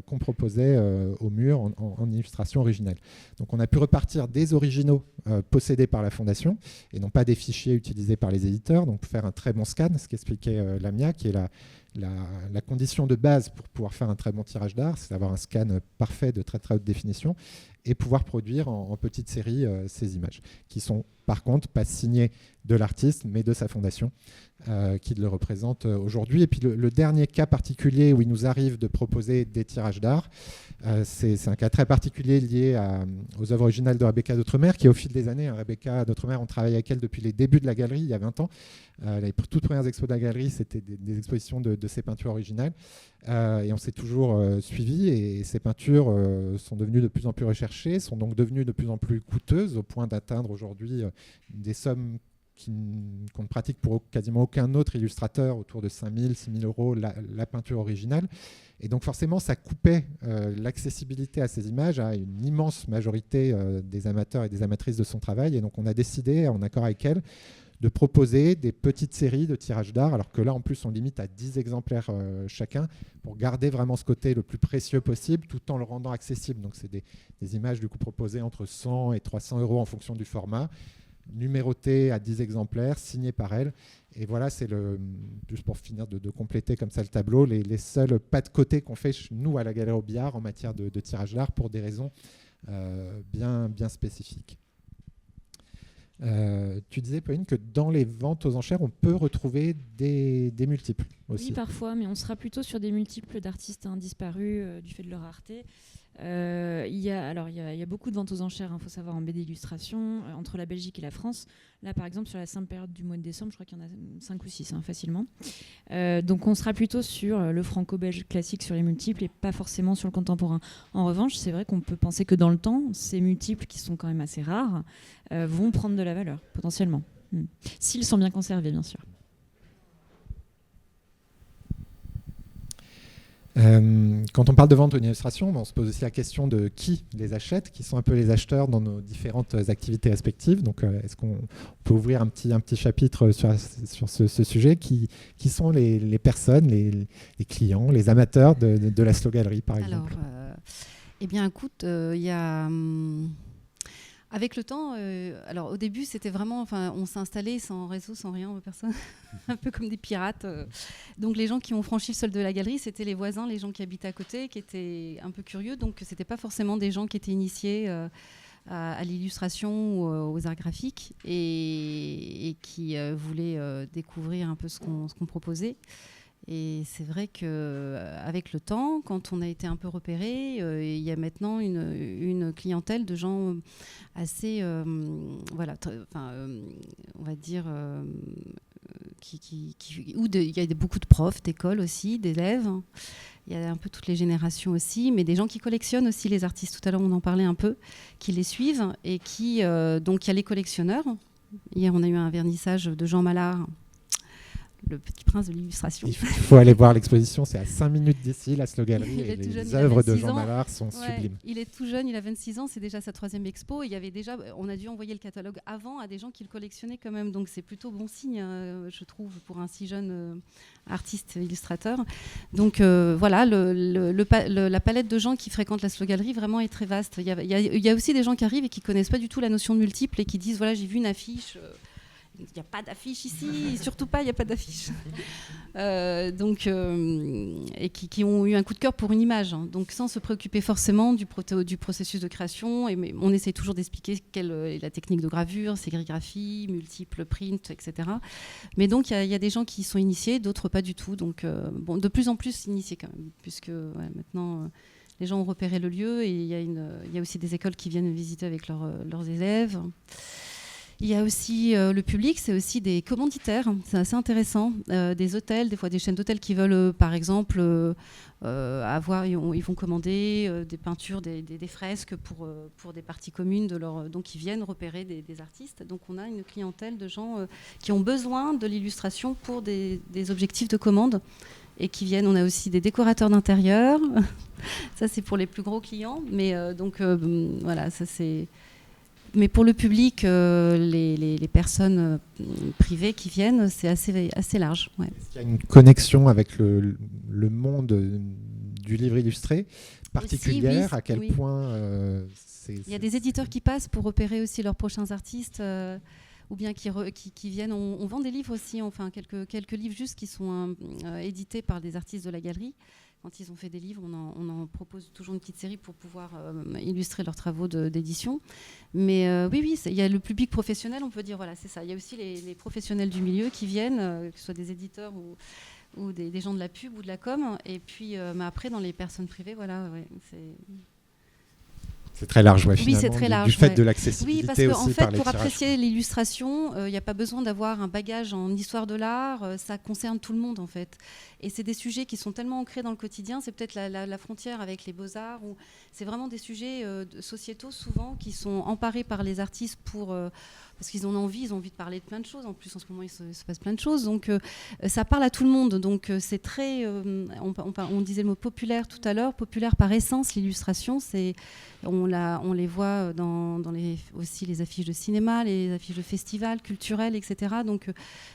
qu'on proposait au mur en illustration originale. Donc on a pu repartir des originaux possédés par la fondation et non pas des fichiers utilisés par les éditeurs, donc faire un très bon scan, ce qu'expliquait Lamia, qui est la condition de base pour pouvoir faire un très bon tirage d'art, c'est d'avoir un scan parfait de très très haute définition et pouvoir produire en petite série ces images, qui sont par contre pas signées de l'artiste, mais de sa fondation, qui le représente aujourd'hui. Et puis le dernier cas particulier où il nous arrive de proposer des tirages d'art, c'est un cas très particulier lié aux œuvres originales de Rebecca d'Outremer, qui au fil des années, Rebecca d'Outremer, on travaille avec elle depuis les débuts de la galerie, il y a 20 ans. Les toutes premières expos de la galerie, c'était des expositions de ses peintures originales. Et on s'est toujours suivi, et ces peintures sont devenues de plus en plus recherchées, sont donc devenues de plus en plus coûteuses, au point d'atteindre aujourd'hui des sommes qu'on ne pratique pour quasiment aucun autre illustrateur, autour de 5 000, 6 000 euros la peinture originale. Et donc forcément, ça coupait l'accessibilité à ces images à une immense majorité des amateurs et des amatrices de son travail. Et donc on a décidé, en accord avec elle, de proposer des petites séries de tirages d'art, alors que là, en plus, on limite à 10 exemplaires chacun, pour garder vraiment ce côté le plus précieux possible, tout en le rendant accessible. Donc c'est des images du coup proposées entre 100 et 300 euros en fonction du format, numérotées à 10 exemplaires, signées par elle. Et voilà, c'est juste pour finir de compléter comme ça le tableau, les seuls pas de côté qu'on fait nous à la Galerie Robillard en matière de tirage d'art pour des raisons bien spécifiques. Tu disais, Pauline, que dans les ventes aux enchères, on peut retrouver des multiples aussi. Oui, parfois, mais on sera plutôt sur des multiples d'artistes disparus du fait de leur rareté. Il y a beaucoup de ventes aux enchères, faut savoir, en BD illustration, entre la Belgique et la France. Là, par exemple, sur la simple période du mois de décembre, je crois qu'il y en a 5 ou 6, facilement. Donc, on sera plutôt sur le franco-belge classique sur les multiples et pas forcément sur le contemporain. En revanche, c'est vrai qu'on peut penser que dans le temps, ces multiples, qui sont quand même assez rares, vont prendre de la valeur, potentiellement. S'ils sont bien conservés, bien sûr. Quand on parle de vente aux illustrations, on se pose aussi la question de qui les achète, qui sont un peu les acheteurs dans nos différentes activités respectives. Donc, est-ce qu'on peut ouvrir un petit chapitre sur ce sujet qui sont les personnes, les clients, les amateurs de la Slow Gallery, par exemple? Alors, eh bien, écoute, il y a... Avec le temps, alors au début c'était vraiment, on s'est installé sans réseau, sans rien, personne, un peu comme des pirates. Donc les gens qui ont franchi le sol de la galerie, c'était les voisins, les gens qui habitaient à côté, qui étaient un peu curieux. Donc c'était pas forcément des gens qui étaient initiés à l'illustration ou aux arts graphiques et qui voulaient découvrir un peu ce qu'on proposait. Et c'est vrai qu'avec le temps, quand on a été un peu repéré, il y a maintenant une clientèle de gens assez, on va dire, il y a beaucoup de profs, d'écoles aussi, d'élèves. Il y a un peu toutes les générations aussi, mais des gens qui collectionnent aussi les artistes. Tout à l'heure, on en parlait un peu, qui les suivent et qui, donc il y a les collectionneurs. Hier, on a eu un vernissage de Jean Mallard, le petit prince de l'illustration. Il faut aller voir l'exposition, c'est à 5 minutes d'ici, la Slow Gallery, et les œuvres de Jean Mallard sont sublimes. Il est tout jeune, il a 26 ans, c'est déjà sa 3e expo. On a dû envoyer le catalogue avant à des gens qui le collectionnaient quand même, donc c'est plutôt bon signe, je trouve, pour un si jeune artiste illustrateur. Donc voilà, la palette de gens qui fréquentent la Slow Gallery vraiment est très vaste. Il y a aussi des gens qui arrivent et qui connaissent pas du tout la notion de multiple et qui disent, voilà, j'ai vu une affiche... Il n'y a pas d'affiche ici, surtout pas, il n'y a pas d'affiche. Et qui ont eu un coup de cœur pour une image, donc sans se préoccuper forcément du processus de création. Mais on essaie toujours d'expliquer quelle est la technique de gravure, sérigraphie, multiples prints, etc. Mais donc il y a des gens qui sont initiés, d'autres pas du tout. Donc de plus en plus initiés quand même, puisque maintenant... les gens ont repéré le lieu et il y a aussi des écoles qui viennent visiter avec leurs élèves. Il y a aussi le public, c'est aussi des commanditaires, c'est assez intéressant, des hôtels, des fois des chaînes d'hôtels qui veulent par exemple ils vont commander des peintures, des fresques pour des parties communes donc ils viennent repérer des artistes. Donc on a une clientèle de gens qui ont besoin de l'illustration pour des objectifs de commande et qui viennent. On a aussi des décorateurs d'intérieur, ça c'est pour les plus gros clients, mais voilà, ça c'est... Mais pour le public, les personnes privées qui viennent, c'est assez large. Ouais. Est-ce qu'il y a une connexion avec le monde du livre illustré particulière? Aussi, oui, à quel point Il y a des éditeurs qui passent pour repérer aussi leurs prochains artistes, ou bien qui viennent. On vend des livres aussi, enfin quelques livres juste qui sont édités par des artistes de la galerie. Quand ils ont fait des livres, on en propose toujours une petite série pour pouvoir illustrer leurs travaux d'édition. Mais oui, il y a le public professionnel, on peut dire, voilà, c'est ça. Il y a aussi les professionnels du milieu qui viennent, que ce soit des éditeurs ou des gens de la pub ou de la com. Et puis, mais après, dans les personnes privées, voilà, ouais, c'est très large, ouais, finalement, oui, c'est très large, du fait de l'accessibilité. Oui, parce qu'en aussi fait, par pour tirages. apprécier l'illustration, il n'y a pas besoin d'avoir un bagage en histoire de l'art. Ça concerne tout le monde, en fait. Et c'est des sujets qui sont tellement ancrés dans le quotidien. C'est peut-être la frontière avec les beaux-arts. C'est vraiment des sujets sociétaux, souvent, qui sont emparés par les artistes parce qu'ils ont envie de parler de plein de choses. En plus, en ce moment, il se passe plein de choses. Donc, ça parle à tout le monde. Donc, c'est très... on disait le mot populaire tout à l'heure. Populaire par essence, l'illustration, on les voit dans aussi les affiches de cinéma, les affiches de festivals culturels, etc. Donc,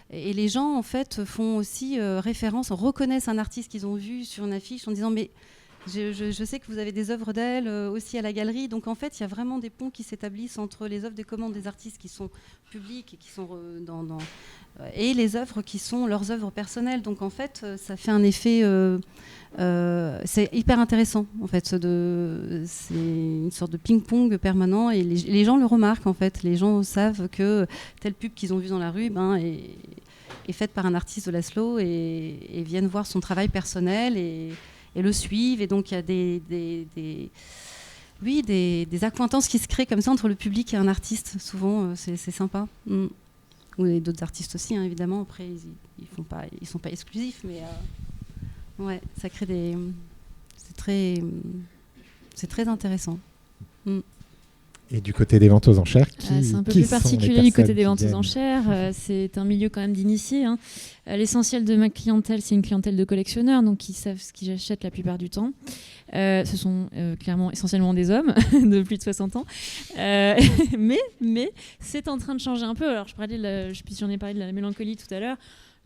et les gens, en fait, font aussi référence, reconnaissent un artiste qu'ils ont vu sur une affiche en disant « mais Je sais que vous avez des œuvres d'elle aussi à la galerie. Donc en fait, il y a vraiment des ponts qui s'établissent entre les œuvres de commande des artistes qui sont publiques et qui sont et les œuvres qui sont leurs œuvres personnelles. Donc en fait, ça fait un effet. C'est hyper intéressant en fait. C'est une sorte de ping-pong permanent et les gens le remarquent en fait. Les gens savent que telle pub qu'ils ont vue dans la rue, est faite par un artiste de Laszlo et viennent voir son travail personnel et le suivent. Et donc il y a des accointances qui se créent comme ça entre le public et un artiste. Souvent, c'est sympa. Ou d'autres artistes aussi, hein, évidemment. Après, ils sont pas exclusifs, mais ouais, ça crée c'est très intéressant. Et du côté des ventes aux enchères, c'est un peu plus particulier du côté des ventes aux enchères. C'est un milieu quand même d'initiés. Hein. L'essentiel de ma clientèle, c'est une clientèle de collectionneurs, donc qui savent ce qu'ils achètent la plupart du temps. Ce sont clairement essentiellement des hommes de plus de 60 ans. Mais c'est en train de changer un peu. Alors j'en ai parlé de la mélancolie tout à l'heure.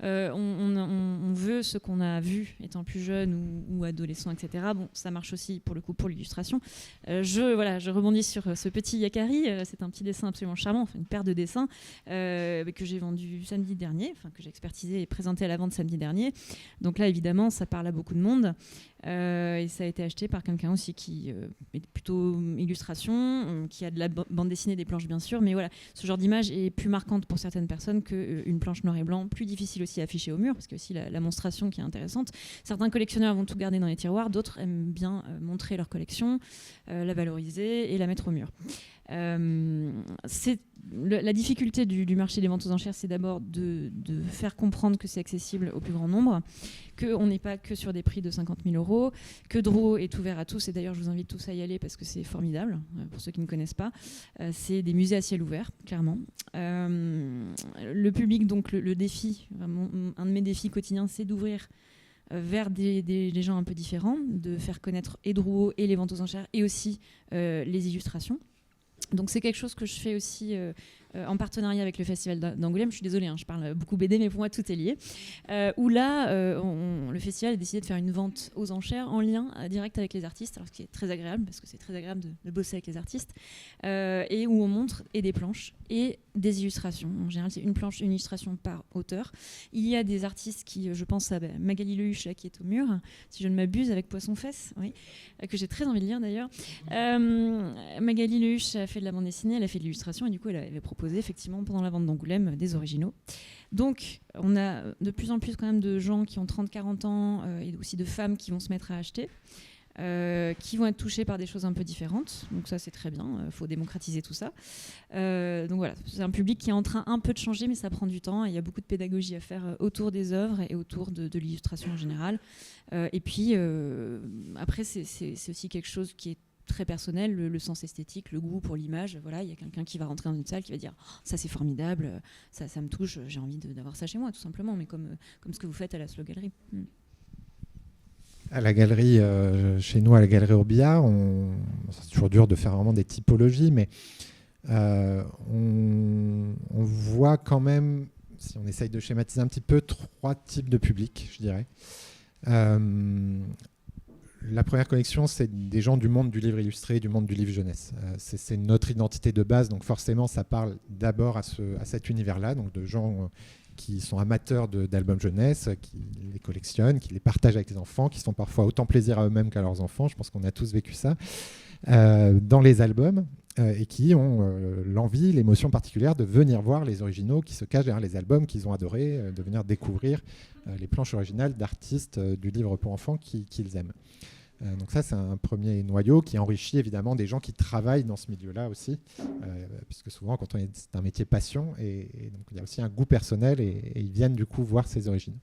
On veut ce qu'on a vu étant plus jeune ou adolescent, etc. Bon, ça marche aussi pour le coup pour l'illustration. Je rebondis sur ce petit Yakari. C'est un petit dessin absolument charmant, une paire de dessins que j'ai vendu samedi dernier, que j'ai expertisé et présenté à la vente samedi dernier. Donc là, évidemment, ça parle à beaucoup de monde. Et ça a été acheté par quelqu'un aussi qui est plutôt illustration, qui a de la bande dessinée, des planches bien sûr, mais voilà, ce genre d'image est plus marquante pour certaines personnes qu'une planche noir et blanc, plus difficile aussi à afficher au mur, parce qu'il y a aussi la monstration qui est intéressante. Certains collectionneurs vont tout garder dans les tiroirs, d'autres aiment bien montrer leur collection, la valoriser et la mettre au mur. La difficulté du marché des ventes aux enchères, c'est d'abord de faire comprendre que c'est accessible au plus grand nombre, qu'on n'est pas que sur des prix de 50 000 €, que Drouot est ouvert à tous, et d'ailleurs je vous invite tous à y aller parce que c'est formidable, pour ceux qui ne connaissent pas. C'est des musées à ciel ouvert, clairement. Le public, donc le défi, vraiment, un de mes défis quotidiens, c'est d'ouvrir vers des gens un peu différents, de faire connaître et Drouot et les ventes aux enchères, et aussi les illustrations. Donc c'est quelque chose que je fais aussi en partenariat avec le Festival d'Angoulême. Je suis désolée, je parle beaucoup BD, mais pour moi tout est lié. Où là, le festival a décidé de faire une vente aux enchères en lien direct avec les artistes, alors ce qui est très agréable, parce que c'est très agréable de bosser avec les artistes, et où on montre et des planches et des illustrations. En général, c'est une planche, une illustration par auteur. Il y a des artistes qui, je pense à Magali Lehuche, là, qui est au mur, si je ne m'abuse, avec Poisson-Fesse, oui, que j'ai très envie de lire d'ailleurs. Magali Lehuche a fait de la bande dessinée, elle a fait de l'illustration, et du coup, elle avait proposé effectivement pendant la vente d'Angoulême des originaux. Donc, on a de plus en plus quand même de gens qui ont 30-40 ans et aussi de femmes qui vont se mettre à acheter. Qui vont être touchés par des choses un peu différentes. Donc ça, c'est très bien. Il faut démocratiser tout ça. Donc voilà, c'est un public qui est en train un peu de changer, mais ça prend du temps. Il y a beaucoup de pédagogie à faire autour des œuvres et autour de l'illustration en général. Et puis, après, c'est aussi quelque chose qui est très personnel, le sens esthétique, le goût pour l'image. Voilà, il y a quelqu'un qui va rentrer dans une salle qui va dire « ça c'est formidable, ça me touche, j'ai envie d'avoir ça chez moi », tout simplement, mais comme ce que vous faites à la Slow Gallery. À la galerie, chez nous, à la galerie Urbia, c'est toujours dur de faire vraiment des typologies, mais on voit quand même, si on essaye de schématiser un petit peu, 3 types de publics, je dirais. La première connexion, c'est des gens du monde du livre illustré, du monde du livre jeunesse. C'est notre identité de base, donc forcément, ça parle d'abord à cet univers-là, donc de gens qui sont amateurs d'albums jeunesse, qui les collectionnent, qui les partagent avec les enfants, qui se font parfois autant plaisir à eux-mêmes qu'à leurs enfants. Je pense qu'on a tous vécu ça dans les albums et qui ont l'envie, l'émotion particulière de venir voir les originaux qui se cachent derrière les albums qu'ils ont adorés, de venir découvrir les planches originales d'artistes du livre pour enfants qu'ils aiment. Donc ça, c'est un premier noyau qui enrichit évidemment des gens qui travaillent dans ce milieu-là aussi, puisque souvent, c'est un métier passion, et donc il y a aussi un goût personnel, et ils viennent du coup voir ses origines.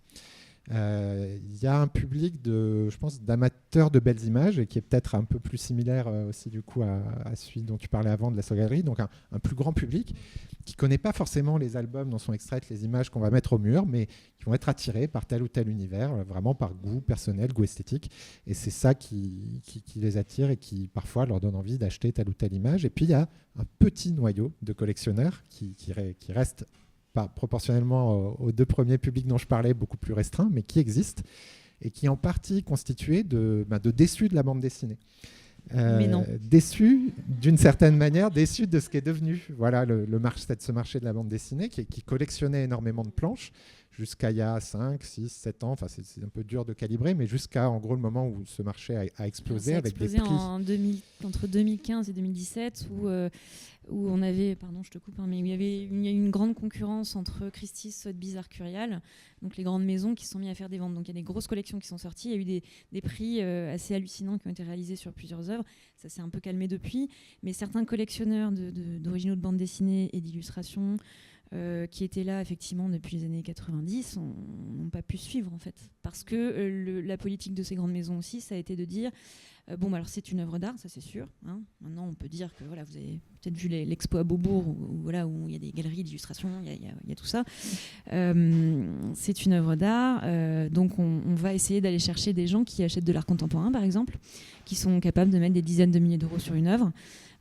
Il y a un public je pense, d'amateurs de belles images, et qui est peut-être un peu plus similaire aussi du coup à celui dont tu parlais avant de la Slow Gallery, donc un plus grand public qui ne connaît pas forcément les albums dont sont extraites les images qu'on va mettre au mur, mais qui vont être attirés par tel ou tel univers, vraiment par goût personnel, goût esthétique, et c'est ça qui les attire et qui parfois leur donne envie d'acheter telle ou telle image. Et puis il y a un petit noyau de collectionneurs qui reste pas proportionnellement aux 2 premiers publics dont je parlais, beaucoup plus restreint, mais qui existe, et qui est en partie constitué de déçus de la bande dessinée. Mais non. Déçus, d'une certaine manière, déçus de ce qui est devenu ce marché de la bande dessinée qui collectionnait énormément de planches jusqu'à il y a 5, 6, 7 ans. Enfin, c'est un peu dur de calibrer, mais jusqu'à en gros le moment où ce marché a explosé avec des prix. Entre 2015 et 2017 où on avait, pardon je te coupe, mais il y a une grande concurrence entre Christie's, Sotheby's, Arcurial, donc les grandes maisons qui se sont mis à faire des ventes. Donc il y a des grosses collections qui sont sorties, il y a eu des prix assez hallucinants qui ont été réalisés sur plusieurs œuvres. Ça s'est un peu calmé depuis, mais certains collectionneurs d'originaux de bande dessinée et d'illustration qui étaient là effectivement depuis les années 90 n'ont pas pu suivre en fait, parce que la politique de ces grandes maisons aussi, ça a été de dire alors c'est une œuvre d'art, ça c'est sûr, hein. Maintenant on peut dire que voilà, vous avez peut-être vu l'expo à Beaubourg où il y a des galeries d'illustration, il y a tout ça. C'est une œuvre d'art, donc on va essayer d'aller chercher des gens qui achètent de l'art contemporain par exemple, qui sont capables de mettre des dizaines de milliers d'euros sur une œuvre.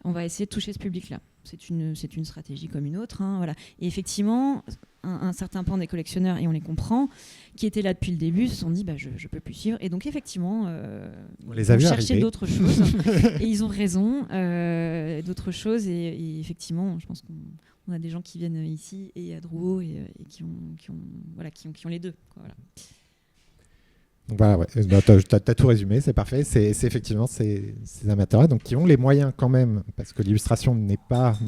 On va essayer de toucher ce public-là. C'est une stratégie comme une autre, hein, voilà. Et effectivement, un certain pan des collectionneurs, et on les comprend, qui étaient là depuis le début, se sont dit je ne peux plus suivre. Et donc effectivement, on les a vus chercher arriver. D'autres choses. Et ils ont raison, d'autres choses. Et effectivement, je pense qu'on a des gens qui viennent ici et à Drouot et qui ont les deux, quoi, voilà. Donc voilà, ouais. Tu as tout résumé, c'est parfait. C'est effectivement ces amateurs donc, qui ont les moyens quand même, parce que l'illustration n'est pas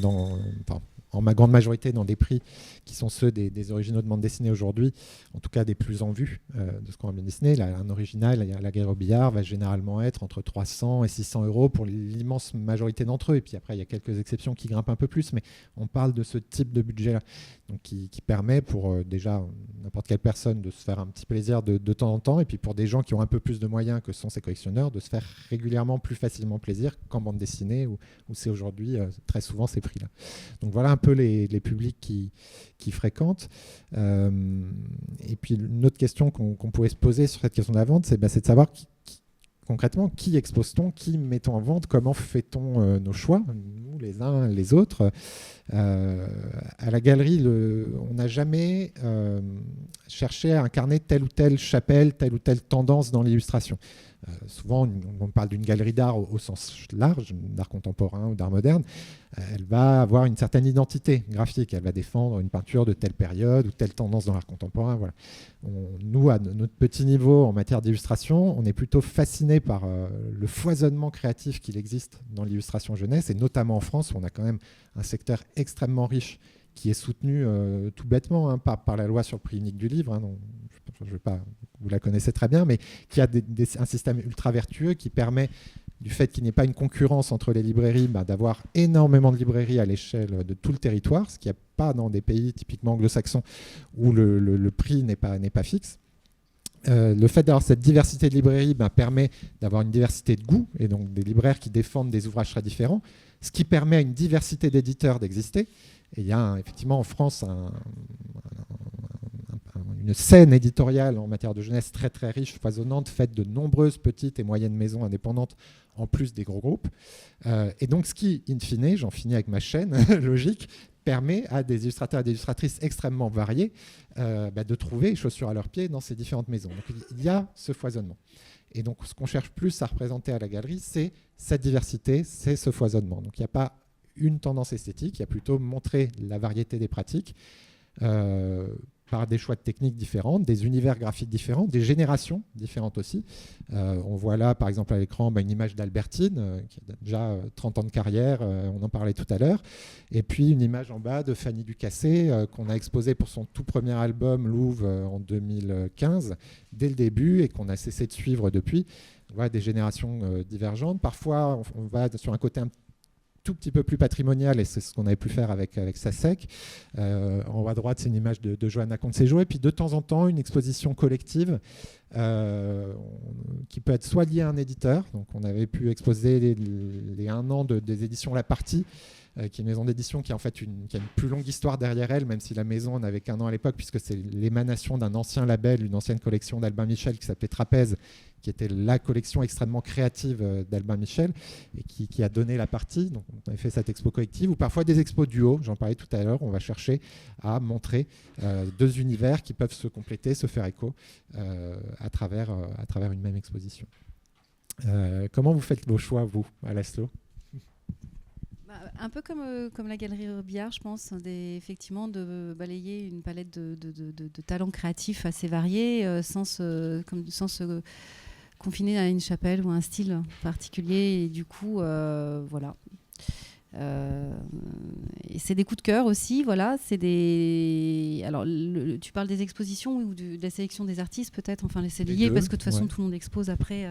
en ma grande majorité dans des prix qui sont ceux des originaux de bande dessinée aujourd'hui, en tout cas des plus en vue de ce qu'on a bien dessiné. Là, un original, La Guerre au billard, va généralement être entre 300 et 600 euros pour l'immense majorité d'entre eux. Et puis après, il y a quelques exceptions qui grimpent un peu plus, mais on parle de ce type de budget-là, donc qui permet pour déjà n'importe quelle personne de se faire un petit plaisir de temps en temps, et puis pour des gens qui ont un peu plus de moyens que sont ces collectionneurs, de se faire régulièrement plus facilement plaisir qu'en bande dessinée, où c'est aujourd'hui très souvent ces prix-là. Donc voilà un peu les publics qui fréquentent. Et puis une autre question qu'on pourrait se poser sur cette question de la vente, c'est de savoir concrètement qui expose-t-on, qui mettons en vente, comment fait-on nos choix, nous les uns les autres. À la galerie, on n'a jamais cherché à incarner telle ou telle chapelle, telle ou telle tendance dans l'illustration. Souvent, on parle d'une galerie d'art au sens large, d'art contemporain ou d'art moderne. Elle va avoir une certaine identité graphique. Elle va défendre une peinture de telle période ou telle tendance dans l'art contemporain. Voilà. Nous, à notre petit niveau en matière d'illustration, on est plutôt fasciné par le foisonnement créatif qu'il existe dans l'illustration jeunesse, et notamment en France, où on a quand même un secteur extrêmement riche qui est soutenu tout bêtement par la loi sur le prix unique du livre. Hein, je vais pas, vous la connaissez très bien, mais qui a un système ultra vertueux qui permet, du fait qu'il n'y ait pas une concurrence entre les librairies, d'avoir énormément de librairies à l'échelle de tout le territoire, ce qu'il n'y a pas dans des pays typiquement anglo-saxons où le prix n'est pas fixe. Le fait d'avoir cette diversité de librairies permet d'avoir une diversité de goûts, et donc des libraires qui défendent des ouvrages très différents, ce qui permet à une diversité d'éditeurs d'exister. Et il y a effectivement en France une scène éditoriale en matière de jeunesse très très riche, foisonnante, faite de nombreuses petites et moyennes maisons indépendantes, en plus des gros groupes. Et donc ce qui, in fine, j'en finis avec ma chaîne logique, permet à des illustrateurs et des illustratrices extrêmement variés de trouver chaussures à leurs pieds dans ces différentes maisons. Donc il y a ce foisonnement. Et donc ce qu'on cherche plus à représenter à la galerie, c'est cette diversité, c'est ce foisonnement. Donc il n'y a pas une tendance esthétique, il y a plutôt montrer la variété des pratiques par des choix de techniques différentes, des univers graphiques différents, des générations différentes aussi. On voit là, par exemple, à l'écran, une image d'Albertine, qui a déjà 30 ans de carrière, on en parlait tout à l'heure, et puis une image en bas de Fanny Ducassé, qu'on a exposée pour son tout premier album, Louvre, en 2015, dès le début, et qu'on a cessé de suivre depuis. On voit des générations divergentes. Parfois, on va sur un côté un tout petit peu plus patrimonial, et c'est ce qu'on avait pu faire avec Sasek. En haut à droite, c'est une image de Johanna Concejo, et puis de temps en temps, une exposition collective qui peut être soit liée à un éditeur. Donc, on avait pu exposer les 1 an des éditions La Partie qui est une maison d'édition qui, en fait, qui a une plus longue histoire derrière elle, même si la maison n'avait qu'1 an à l'époque, puisque c'est l'émanation d'un ancien label, une ancienne collection d'Albin Michel qui s'appelait Trapèze, qui était la collection extrêmement créative d'Albin Michel et qui a donné la partie. Donc, on avait fait cette expo collective ou parfois des expos duo. J'en parlais tout à l'heure. On va chercher à montrer deux univers qui peuvent se compléter, se faire écho à travers une même exposition. Comment vous faites vos choix, vous, à Laszlo ? Un peu comme la Galerie Robillard, je pense, effectivement, de balayer une palette de talents créatifs assez variés, sans se confiner à une chapelle ou un style particulier. Et du coup, voilà. Et c'est des coups de cœur aussi, voilà. Alors, tu parles des expositions ou de la sélection des artistes, peut-être. Enfin, c'est lié parce que de toute façon, tout le monde expose après.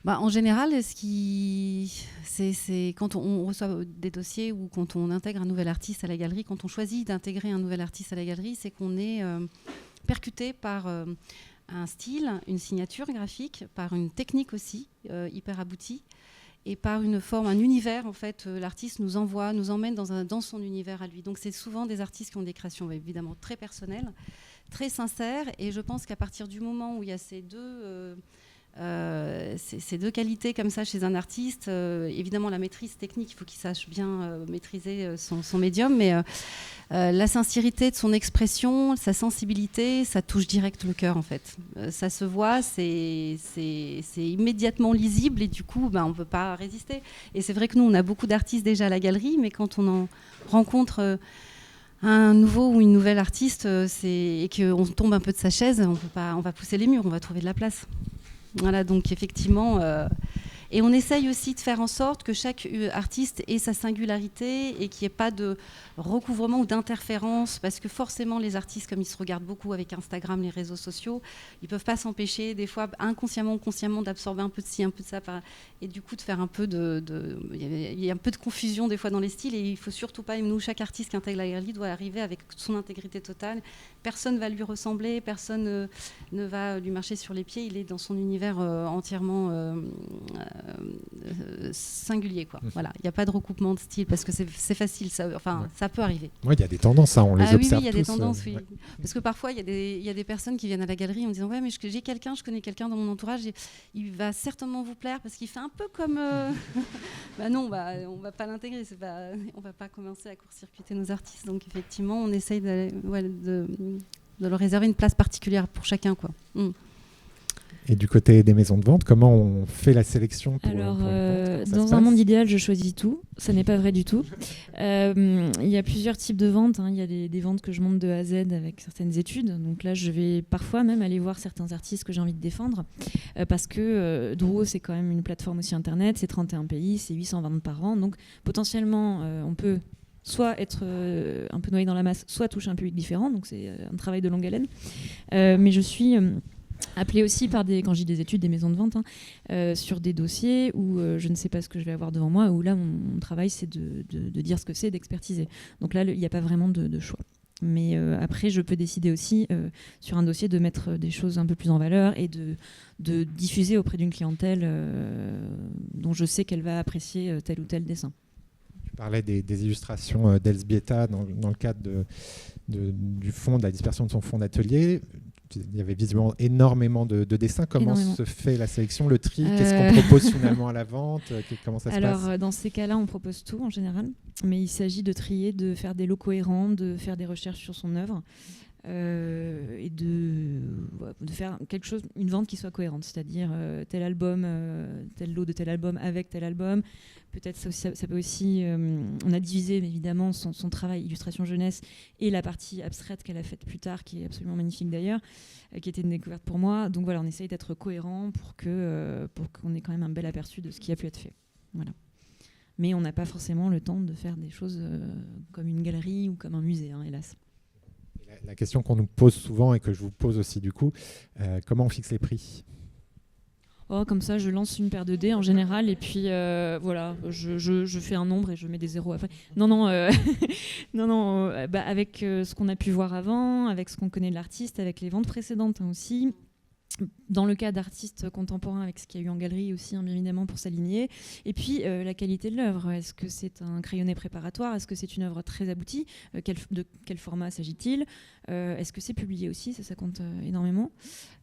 En général, c'est quand on reçoit des dossiers ou quand on intègre un nouvel artiste à la galerie, quand on choisit d'intégrer un nouvel artiste à la galerie, c'est qu'on est percuté par un style, une signature graphique, par une technique aussi hyper aboutie et par une forme, un univers. En fait, l'artiste nous emmène dans son univers à lui. Donc c'est souvent des artistes qui ont des créations évidemment très personnelles, très sincères, et je pense qu'à partir du moment où il y a ces deux qualités comme ça chez un artiste, évidemment la maîtrise technique, il faut qu'il sache bien maîtriser son médium, mais la sincérité de son expression, sa sensibilité, ça touche direct le cœur en fait. Ça se voit, c'est immédiatement lisible et du coup on ne peut pas résister. Et c'est vrai que nous on a beaucoup d'artistes déjà à la galerie, mais quand on en rencontre un nouveau ou une nouvelle artiste et qu'on tombe un peu de sa chaise, on va pousser les murs, on va trouver de la place. Voilà, donc effectivement, et on essaye aussi de faire en sorte que chaque artiste ait sa singularité et qu'il n'y ait pas de recouvrement ou d'interférence, parce que forcément les artistes, comme ils se regardent beaucoup avec Instagram, les réseaux sociaux, ils ne peuvent pas s'empêcher des fois inconsciemment ou consciemment d'absorber un peu de ci, un peu de ça, et du coup de faire un peu il y a un peu de confusion des fois dans les styles, et il ne faut surtout pas, nous chaque artiste qui intègre la galerie doit arriver avec son intégrité totale, personne ne va lui ressembler, personne ne va lui marcher sur les pieds, il est dans son univers entièrement singulier, quoi. Voilà, il n'y a pas de recoupement de style parce que c'est facile, ça peut arriver. Oui, il y a des tendances, on les observe tous. Oui, il y a des tendances, oui. Ouais. Parce que parfois, il y a des personnes qui viennent à la galerie en disant ouais, mais je connais quelqu'un dans mon entourage, et il va certainement vous plaire parce qu'il fait un peu comme. Non, on va pas l'intégrer, on va pas commencer à court-circuiter nos artistes. Donc effectivement, on essaye de leur réserver une place particulière pour chacun, quoi. Et du côté des maisons de vente, comment on fait la sélection Alors, dans un monde idéal, je choisis tout. Ça n'est pas vrai du tout. Il y a plusieurs types de ventes. Il y a des ventes que je monte de A à Z avec certaines études. Donc là, je vais parfois même aller voir certains artistes que j'ai envie de défendre. Parce que Drouot, c'est quand même une plateforme aussi Internet. C'est 31 pays, c'est 800 ventes par an. Donc potentiellement, on peut soit être un peu noyé dans la masse, soit toucher un public différent. Donc c'est un travail de longue haleine. Mais je suis... appelé aussi par quand j'ai des études, des maisons de vente, sur des dossiers où je ne sais pas ce que je vais avoir devant moi, où là mon travail c'est de dire ce que c'est, d'expertiser. Donc là il n'y a pas vraiment de choix. Mais après je peux décider aussi sur un dossier de mettre des choses un peu plus en valeur et de diffuser auprès d'une clientèle dont je sais qu'elle va apprécier tel ou tel dessin. Tu parlais des illustrations d'Elzbieta dans le cadre du fonds, de la dispersion de son fonds d'atelier. Il y avait visiblement énormément de dessins. Comment se fait la sélection, le tri ? Qu'est-ce qu'on propose finalement à la vente ? Comment ça se passe ? Alors, dans ces cas-là, on propose tout en général. Mais il s'agit de trier, de faire des lots cohérents, de faire des recherches sur son œuvre et de faire quelque chose, une vente qui soit cohérente. C'est-à-dire tel album, tel lot de tel album avec tel album. Peut-être ça peut aussi... on a divisé évidemment son travail illustration jeunesse et la partie abstraite qu'elle a faite plus tard, qui est absolument magnifique d'ailleurs, qui était une découverte pour moi. Donc voilà, on essaye d'être cohérent pour qu'on ait quand même un bel aperçu de ce qui a pu être fait. Voilà. Mais on n'a pas forcément le temps de faire des choses comme une galerie ou comme un musée, hélas. La question qu'on nous pose souvent et que je vous pose aussi du coup, comment on fixe les prix ? Comme ça, je lance une paire de dés en général et puis voilà, je fais un nombre et je mets des zéros après. Non, avec ce qu'on a pu voir avant, avec ce qu'on connaît de l'artiste, avec les ventes précédentes aussi. dans le cas d'artistes contemporains, avec ce qu'il y a eu en galerie aussi, bien évidemment, pour s'aligner. Et puis, la qualité de l'œuvre. Est-ce que c'est un crayonné préparatoire? Est-ce que c'est une œuvre très aboutie? De quel format s'agit-il? Est-ce que c'est publié aussi? Ça compte énormément.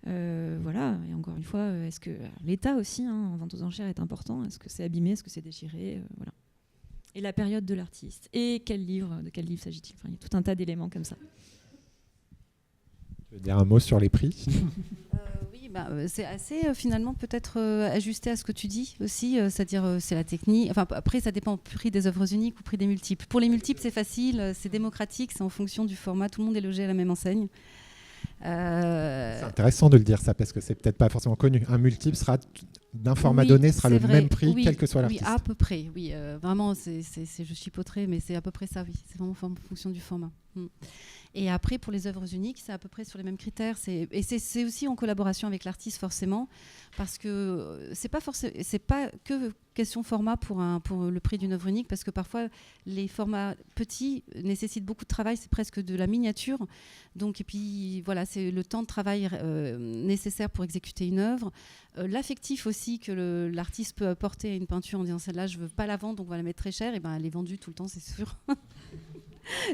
Voilà. Et encore une fois, est-ce que l'état aussi, en vente aux enchères, est important? Est-ce que c'est abîmé? Est-ce que c'est déchiré? Voilà. Et la période de l'artiste. Et de quel livre s'agit-il? Il y a tout un tas d'éléments comme ça. Tu veux dire un mot sur les prix? Oui, c'est assez finalement peut-être ajusté à ce que tu dis aussi, c'est-à-dire c'est la technique. Enfin, après, ça dépend prix des œuvres uniques ou prix des multiples. Pour les multiples, c'est facile, c'est démocratique, c'est en fonction du format. Tout le monde est logé à la même enseigne. C'est intéressant de le dire ça, parce que c'est peut-être pas forcément connu. Un multiple sera d'un format donné sera le même prix, quel que soit l'artiste. Oui, à peu près. Oui, vraiment, je chipoterai, mais c'est à peu près ça. Oui, c'est vraiment en fonction du format. Et après, pour les œuvres uniques, c'est à peu près sur les mêmes critères. Et c'est aussi en collaboration avec l'artiste, forcément, parce que c'est pas que question format pour le prix d'une œuvre unique, parce que parfois, les formats petits nécessitent beaucoup de travail, c'est presque de la miniature. Donc, et puis, voilà, c'est le temps de travail nécessaire pour exécuter une œuvre. L'affectif aussi que l'artiste peut apporter à une peinture en disant celle-là, je ne veux pas la vendre, donc on va la mettre très chère, et elle est vendue tout le temps, c'est sûr.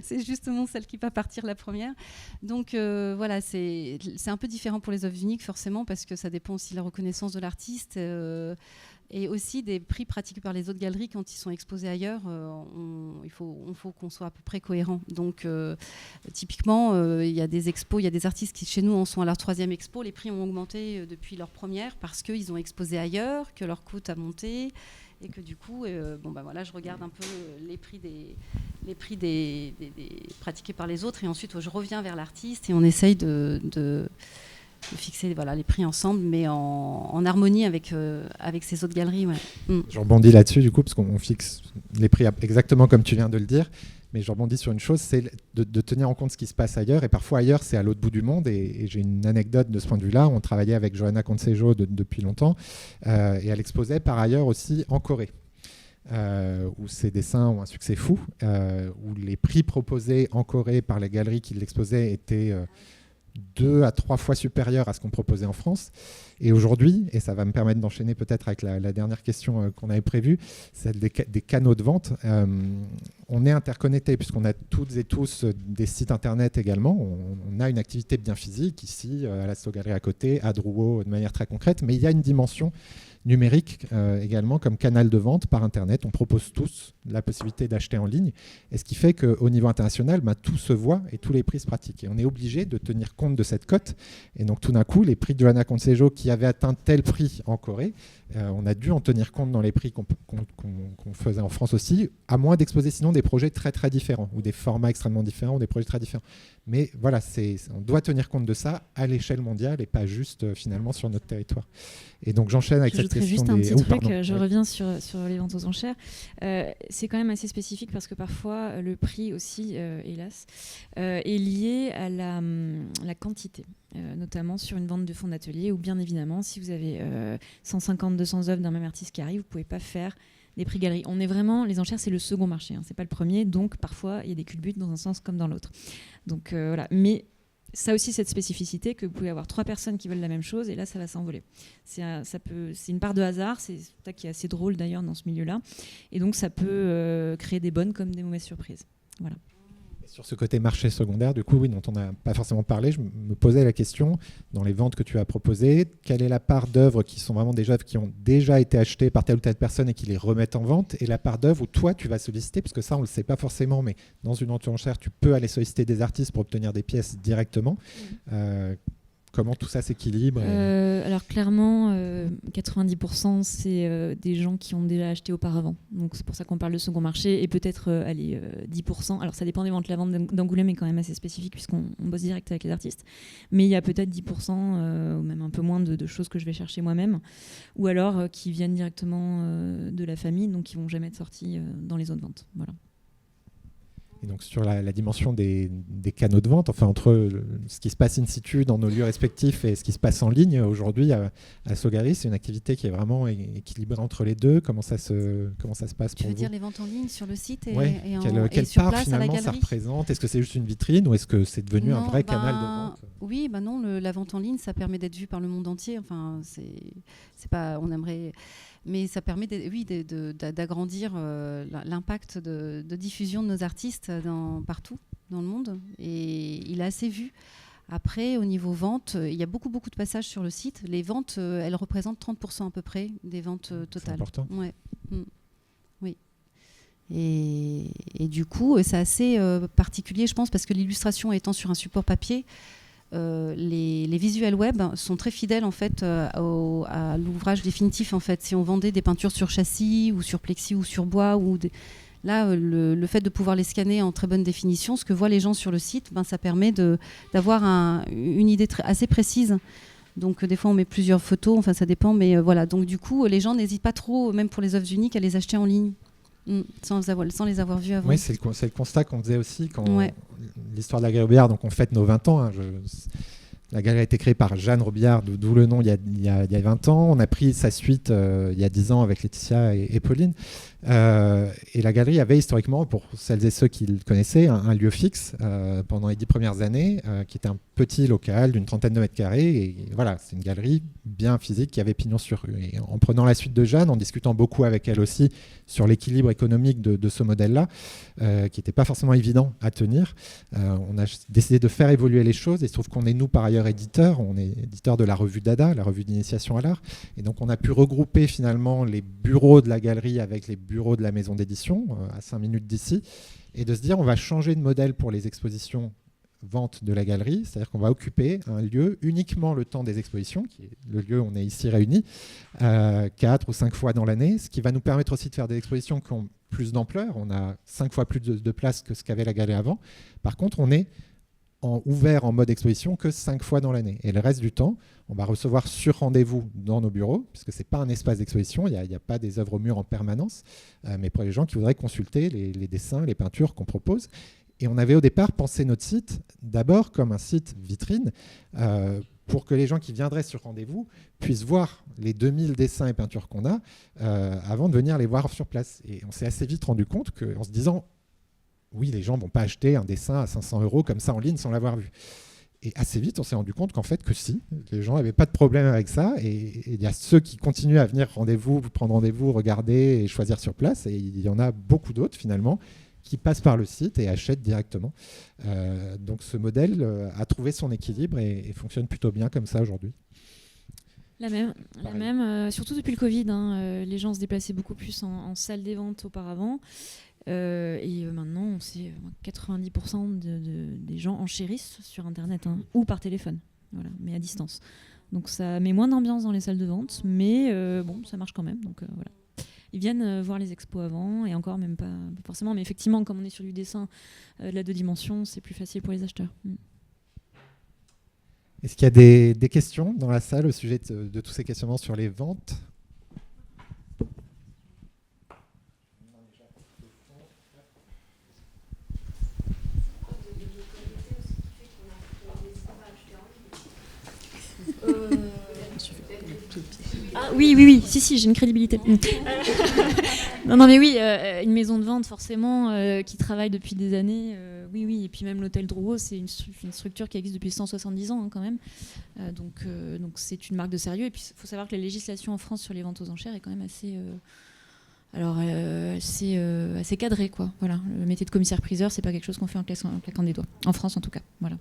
C'est justement celle qui va partir la première. Donc voilà, c'est un peu différent pour les œuvres uniques, forcément, parce que ça dépend aussi de la reconnaissance de l'artiste et aussi des prix pratiqués par les autres galeries quand ils sont exposés ailleurs. Il faut qu'on soit à peu près cohérent. Donc typiquement, il y a des expos, il y a des artistes qui chez nous en sont à leur 3e expo. Les prix ont augmenté depuis leur première parce qu'ils ont exposé ailleurs, que leur coût a monté. Et que du coup, voilà, je regarde un peu les prix des pratiqués par les autres, et ensuite je reviens vers l'artiste et on essaye de fixer les prix ensemble, mais en harmonie avec ces autres galeries. Ouais. Je rebondis là-dessus du coup, parce qu'on fixe les prix exactement comme tu viens de le dire. Mais je rebondis sur une chose, c'est de tenir en compte ce qui se passe ailleurs. Et parfois ailleurs, c'est à l'autre bout du monde. Et j'ai une anecdote de ce point de vue-là. On travaillait avec Johanna Consejo depuis longtemps. Et elle exposait par ailleurs aussi en Corée, où ses dessins ont un succès fou, où les prix proposés en Corée par les galeries qui l'exposaient étaient 2 à 3 fois supérieurs à ce qu'on proposait en France. Et aujourd'hui, et ça va me permettre d'enchaîner peut-être avec la dernière question qu'on avait prévue, celle des canaux de vente. On est interconnectés puisqu'on a toutes et tous des sites internet également. On a une activité bien physique ici, à la Slogalerie à côté, à Drouot de manière très concrète, mais il y a une dimension numérique également comme canal de vente par Internet. On propose tous la possibilité d'acheter en ligne, et ce qui fait qu'au niveau international, tout se voit et tous les prix se pratiquent. Et on est obligé de tenir compte de cette cote. Et donc tout d'un coup, les prix de Johanna Consejo qui avaient atteint tel prix en Corée, on a dû en tenir compte dans les prix qu'on faisait en France aussi, à moins d'exposer sinon des projets très très différents, ou des formats extrêmement différents, ou des projets très différents. Mais voilà, on doit tenir compte de ça à l'échelle mondiale et pas juste finalement sur notre territoire. Et donc j'enchaîne avec cette question. Juste un petit truc, je reviens sur les ventes aux enchères. C'est quand même assez spécifique parce que parfois le prix aussi, hélas, est lié à la quantité. Notamment sur une vente de fonds d'atelier, où bien évidemment, si vous avez 150-200 œuvres d'un même artiste qui arrive, vous ne pouvez pas faire des prix galeries. On est vraiment, les enchères, c'est le second marché, c'est pas le premier, donc parfois il y a des culbutes dans un sens comme dans l'autre. Donc voilà, mais ça aussi, cette spécificité que vous pouvez avoir 3 personnes qui veulent la même chose, et là ça va s'envoler. C'est une part de hasard, c'est ça qui est assez drôle d'ailleurs dans ce milieu-là, et donc ça peut créer des bonnes comme des mauvaises surprises. Voilà. Sur ce côté marché secondaire, du coup, oui, dont on n'a pas forcément parlé, je me posais la question, dans les ventes que tu as proposées, quelle est la part d'œuvres qui sont vraiment des œuvres qui ont déjà été achetées par telle ou telle personne et qui les remettent en vente, et la part d'œuvres où toi, tu vas solliciter, parce que ça, on ne le sait pas forcément, mais dans une enchère, tu peux aller solliciter des artistes pour obtenir des pièces directement. Comment tout ça s'équilibre Alors clairement, 90% c'est des gens qui ont déjà acheté auparavant. Donc c'est pour ça qu'on parle de second marché. Et peut-être 10%. Alors ça dépend des ventes. La vente d'Angoulême est quand même assez spécifique puisqu'on bosse direct avec les artistes. Mais il y a peut-être 10% ou même un peu moins de choses que je vais chercher moi-même. Ou alors qui viennent directement de la famille, donc qui ne vont jamais être sortis dans les autres ventes. Voilà. Et donc sur la dimension des canaux de vente, enfin entre ce qui se passe in situ dans nos lieux respectifs et ce qui se passe en ligne, aujourd'hui à Slogalerie, c'est une activité qui est vraiment équilibrée entre les deux. Comment ça se passe pour vous ? Tu veux dire les ventes en ligne sur le site et, ouais. et, quelle et sur part place à la finalement galerie ? ça représente ? Est-ce que c'est juste une vitrine ou est-ce que c'est devenu un vrai canal de vente ? Oui, bah non, la vente en ligne, ça permet d'être vu par le monde entier. Enfin, c'est pas, on aimerait, mais ça permet, d'agrandir l'impact de diffusion de nos artistes partout dans le monde. Et il est assez vu. Après, au niveau vente, il y a beaucoup de passages sur le site. Les ventes, elles représentent 30% à peu près des ventes totales. C'est important. Ouais. Oui. Et du coup, c'est assez particulier, je pense, parce que l'illustration étant sur un support papier, les visuels web sont très fidèles en fait à l'ouvrage définitif. En fait, si on vendait des peintures sur châssis ou sur plexi ou sur bois, là, le fait de pouvoir les scanner en très bonne définition, ce que voient les gens sur le site, ça permet d'avoir une idée assez précise. Donc des fois on met plusieurs photos, enfin ça dépend, mais voilà. Donc du coup, les gens n'hésitent pas trop, même pour les œuvres uniques, à les acheter en ligne. Sans les avoir vus avant. Oui, c'est le constat qu'on faisait aussi quand l'histoire de la Galerie Robillard, donc on fête nos 20 ans. La galerie a été créée par Jeanne Robillard, d'où le nom il y a 20 ans. On a pris sa suite il y a 10 ans avec Laetitia et Pauline. Et la galerie avait historiquement, pour celles et ceux qui le connaissaient, un lieu fixe pendant les 10 premières années, qui était un petit local d'une 30aine de mètres carrés. Et voilà, c'est une galerie bien physique qui avait pignon sur rue. Et en prenant la suite de Jeanne, en discutant beaucoup avec elle aussi sur l'équilibre économique de ce modèle-là, qui n'était pas forcément évident à tenir, on a décidé de faire évoluer les choses. Et il se trouve qu'on est, nous, par ailleurs, éditeurs. On est éditeur de la revue Dada, la revue d'initiation à l'art. Et donc, on a pu regrouper finalement les bureaux de la galerie avec les bureaux de la maison d'édition, à 5 minutes d'ici, et de se dire on va changer de modèle pour les expositions vente de la galerie, c'est-à-dire qu'on va occuper un lieu uniquement le temps des expositions, qui est le lieu où on est ici réunis, 4 ou 5 fois dans l'année, ce qui va nous permettre aussi de faire des expositions qui ont plus d'ampleur. On a 5 fois plus de place que ce qu'avait la galerie avant. Par contre, on est ouvert en mode exposition que 5 fois dans l'année. Et le reste du temps, on va recevoir sur rendez-vous dans nos bureaux, puisque ce n'est pas un espace d'exposition, il n'y a pas des œuvres au mur en permanence, mais pour les gens qui voudraient consulter les dessins, les peintures qu'on propose. Et on avait au départ pensé notre site d'abord comme un site vitrine, pour que les gens qui viendraient sur rendez-vous puissent voir les 2000 dessins et peintures qu'on a avant de venir les voir sur place. Et on s'est assez vite rendu compte qu'en se disant oui, les gens ne vont pas acheter un dessin à 500 € comme ça en ligne sans l'avoir vu. Et assez vite, on s'est rendu compte qu'en fait, que si, les gens n'avaient pas de problème avec ça. Et il y a ceux qui continuent à venir prendre rendez-vous, regarder et choisir sur place. Et il y en a beaucoup d'autres, finalement, qui passent par le site et achètent directement. Donc ce modèle a trouvé son équilibre et fonctionne plutôt bien comme ça aujourd'hui. La même, surtout depuis le Covid. Les gens se déplaçaient beaucoup plus en salle des ventes auparavant. Et maintenant, on sait 90% des gens enchérissent sur Internet ou par téléphone, voilà, mais à distance. Donc ça met moins d'ambiance dans les salles de vente, mais bon, ça marche quand même. Donc voilà. Ils viennent voir les expos avant, et encore même pas forcément, mais effectivement, comme on est sur du dessin de la 2 dimensions, c'est plus facile pour les acheteurs. Est-ce qu'il y a des questions dans la salle au sujet de tous ces questionnements sur les ventes ? Oui, si, j'ai une crédibilité. non, mais oui, une maison de vente, forcément, qui travaille depuis des années, oui, et puis même l'hôtel Drouot, c'est une structure qui existe depuis 170 ans, quand même. Donc c'est une marque de sérieux. Et puis, il faut savoir que la législation en France sur les ventes aux enchères est quand même assez... assez cadré, quoi. Voilà. Le métier de commissaire-priseur, c'est pas quelque chose qu'on fait en claquant des doigts. En France, en tout cas. Voilà.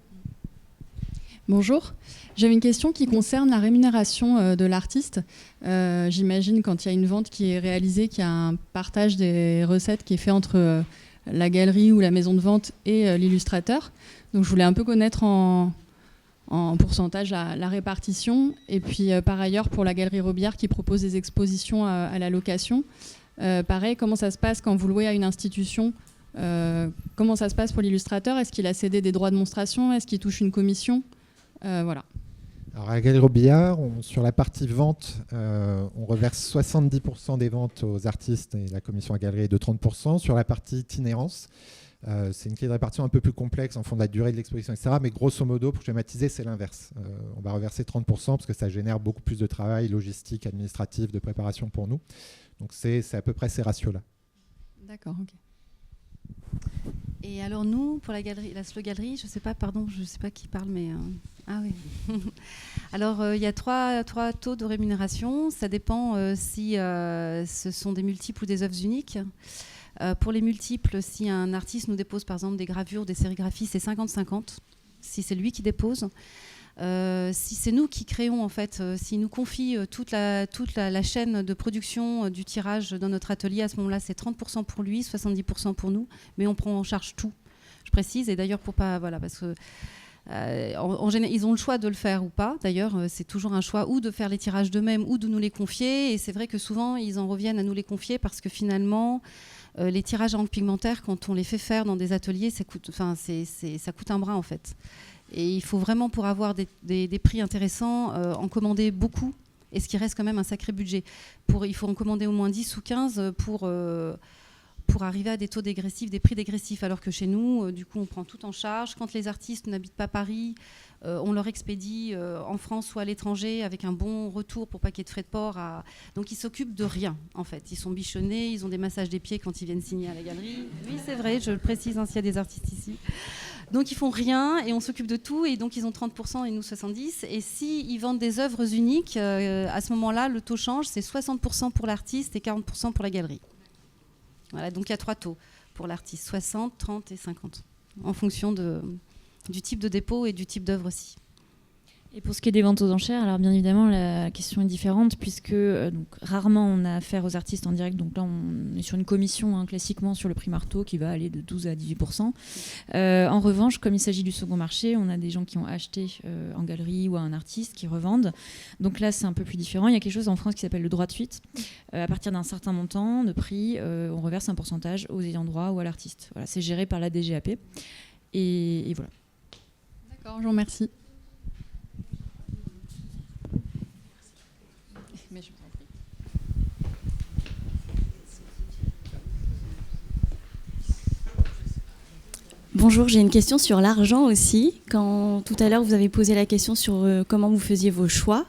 Bonjour, j'avais une question qui concerne la rémunération de l'artiste. J'imagine quand il y a une vente qui est réalisée, qu'il y a un partage des recettes qui est fait entre la galerie ou la maison de vente et l'illustrateur. Donc je voulais un peu connaître en pourcentage la répartition. Et puis par ailleurs, pour la Galerie Robillard qui propose des expositions à la location, pareil, comment ça se passe quand vous louez à une institution ? Comment ça se passe pour l'illustrateur ? Est-ce qu'il a cédé des droits de monstration ? Est-ce qu'il touche une commission ? Voilà. Alors à la Galerie Robillard, sur la partie vente, on reverse 70% des ventes aux artistes et la commission à galerie est de 30%. Sur la partie itinérance, c'est une clé de répartition un peu plus complexe en fonction de la durée de l'exposition, etc. Mais grosso modo, pour schématiser, c'est l'inverse. On va reverser 30% parce que ça génère beaucoup plus de travail logistique, administratif, de préparation pour nous. Donc c'est à peu près ces ratios-là. D'accord, ok. Et alors nous, pour la Slow Galerie, je sais pas qui parle, mais Ah oui. Alors, il y a trois taux de rémunération. Ça dépend si ce sont des multiples ou des œuvres uniques. Pour les multiples, si un artiste nous dépose par exemple des gravures, des sérigraphies, c'est 50-50, si c'est lui qui dépose. Si c'est nous qui créons, en fait, s'il nous confie toute la chaîne de production du tirage dans notre atelier, à ce moment-là, c'est 30% pour lui, 70% pour nous, mais on prend en charge tout. Je précise, et d'ailleurs, pour pas, voilà, parce que en général, ils ont le choix de le faire ou pas. D'ailleurs, c'est toujours un choix ou de faire les tirages d'eux-mêmes ou de nous les confier. Et c'est vrai que souvent, ils en reviennent à nous les confier parce que finalement, les tirages en pigmentaire, quand on les fait faire dans des ateliers, ça coûte un bras en fait. Et il faut vraiment, pour avoir des prix intéressants, en commander beaucoup. Et ce qui reste quand même un sacré budget. Il faut en commander au moins 10 ou 15 pour arriver à des taux dégressifs, des prix dégressifs, alors que chez nous, du coup, on prend tout en charge. Quand les artistes n'habitent pas Paris, on leur expédie en France ou à l'étranger avec un bon retour pour pas qu'il y ait de frais de port. Donc, ils s'occupent de rien, en fait. Ils sont bichonnés, ils ont des massages des pieds quand ils viennent signer à la galerie. Oui, c'est vrai, je le précise, s'il y a des artistes ici. Donc, ils font rien et on s'occupe de tout. Et donc, ils ont 30% et nous 70%. Et s'ils vendent des œuvres uniques, à ce moment-là, le taux change. C'est 60% pour l'artiste et 40% pour la galerie. Voilà, donc il y a 3 taux pour l'artiste, 60, 30 et 50, en fonction du type de dépôt et du type d'œuvre aussi. Et pour ce qui est des ventes aux enchères, alors bien évidemment la question est différente puisque donc, rarement on a affaire aux artistes en direct. Donc là on est sur une commission classiquement sur le prix marteau qui va aller de 12 à 18%. En revanche, comme il s'agit du second marché, on a des gens qui ont acheté en galerie ou à un artiste qui revendent. Donc là c'est un peu plus différent. Il y a quelque chose en France qui s'appelle le droit de suite. À partir d'un certain montant de prix, on reverse un pourcentage aux ayants droit ou à l'artiste. Voilà, c'est géré par la DGAP. Et voilà. D'accord, je vous remercie. Mais je vous en prie. Bonjour, j'ai une question sur l'argent aussi. Quand tout à l'heure vous avez posé la question sur comment vous faisiez vos choix,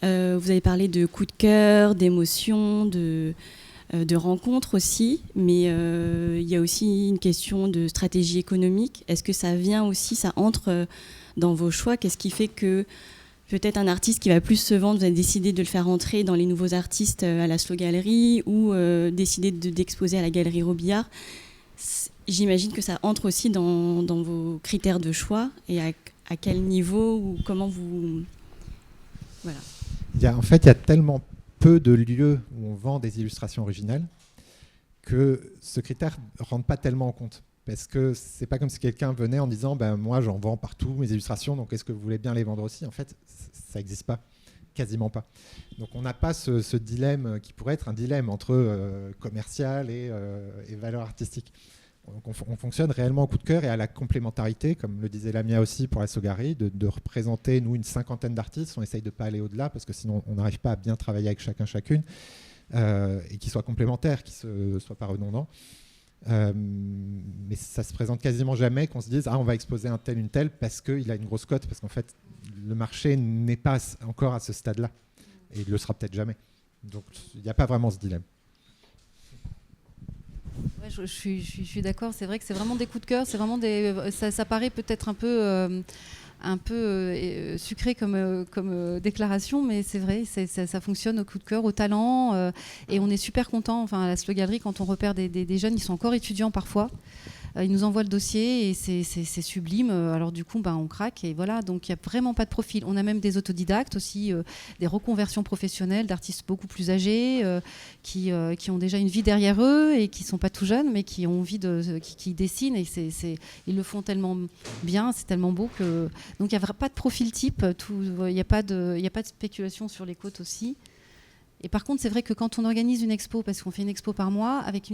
vous avez parlé de coup de cœur, d'émotion, de rencontres aussi, mais il y a aussi une question de stratégie économique. Est-ce que ça vient aussi, ça entre dans vos choix? Qu'est-ce qui fait que peut-être un artiste qui va plus se vendre, vous avez décidé de le faire entrer dans les nouveaux artistes à la Slow Galerie ou décidé d'exposer à la Galerie Robillard? J'imagine que ça entre aussi dans vos critères de choix et à quel niveau ou comment vous... Voilà. En fait, il y a tellement peu de lieux où on vend des illustrations originales que ce critère ne rentre pas tellement en compte. Parce que c'est pas comme si quelqu'un venait en disant moi j'en vends partout mes illustrations, donc est-ce que vous voulez bien les vendre aussi? En fait, ça n'existe pas, quasiment pas. Donc on n'a pas ce dilemme qui pourrait être un dilemme entre commercial et valeur artistique. Donc on fonctionne réellement au coup de cœur et à la complémentarité, comme le disait Lamia aussi pour la Sogari, de représenter nous une 50aine d'artistes. On essaye de ne pas aller au-delà parce que sinon on n'arrive pas à bien travailler avec chacune et qu'ils soient complémentaires, qu'ils ne soient pas redondants. Mais ça se présente quasiment jamais qu'on se dise on va exposer un tel, une telle parce qu'il a une grosse cote, parce qu'en fait le marché n'est pas encore à ce stade-là et il ne le sera peut-être jamais. Donc il n'y a pas vraiment ce dilemme. Ouais, je suis d'accord, c'est vrai que c'est vraiment des coups de cœur, c'est vraiment ça paraît peut-être un peu sucré comme déclaration, mais c'est vrai, ça fonctionne au coup de cœur, au talent, et on est super content. Enfin, à la Slow Galerie, quand on repère des jeunes, ils sont encore étudiants parfois. Ils nous envoient le dossier et c'est sublime. Alors du coup, on craque et voilà. Donc il n'y a vraiment pas de profil. On a même des autodidactes aussi, des reconversions professionnelles d'artistes beaucoup plus âgés qui ont déjà une vie derrière eux et qui ne sont pas tout jeunes, mais qui ont envie qui dessinent et ils le font tellement bien, c'est tellement beau que donc il n'y a pas de profil type. Il n'y a pas de spéculation sur les cotes aussi. Et par contre, c'est vrai que quand on organise une expo, parce qu'on fait une expo par mois, avec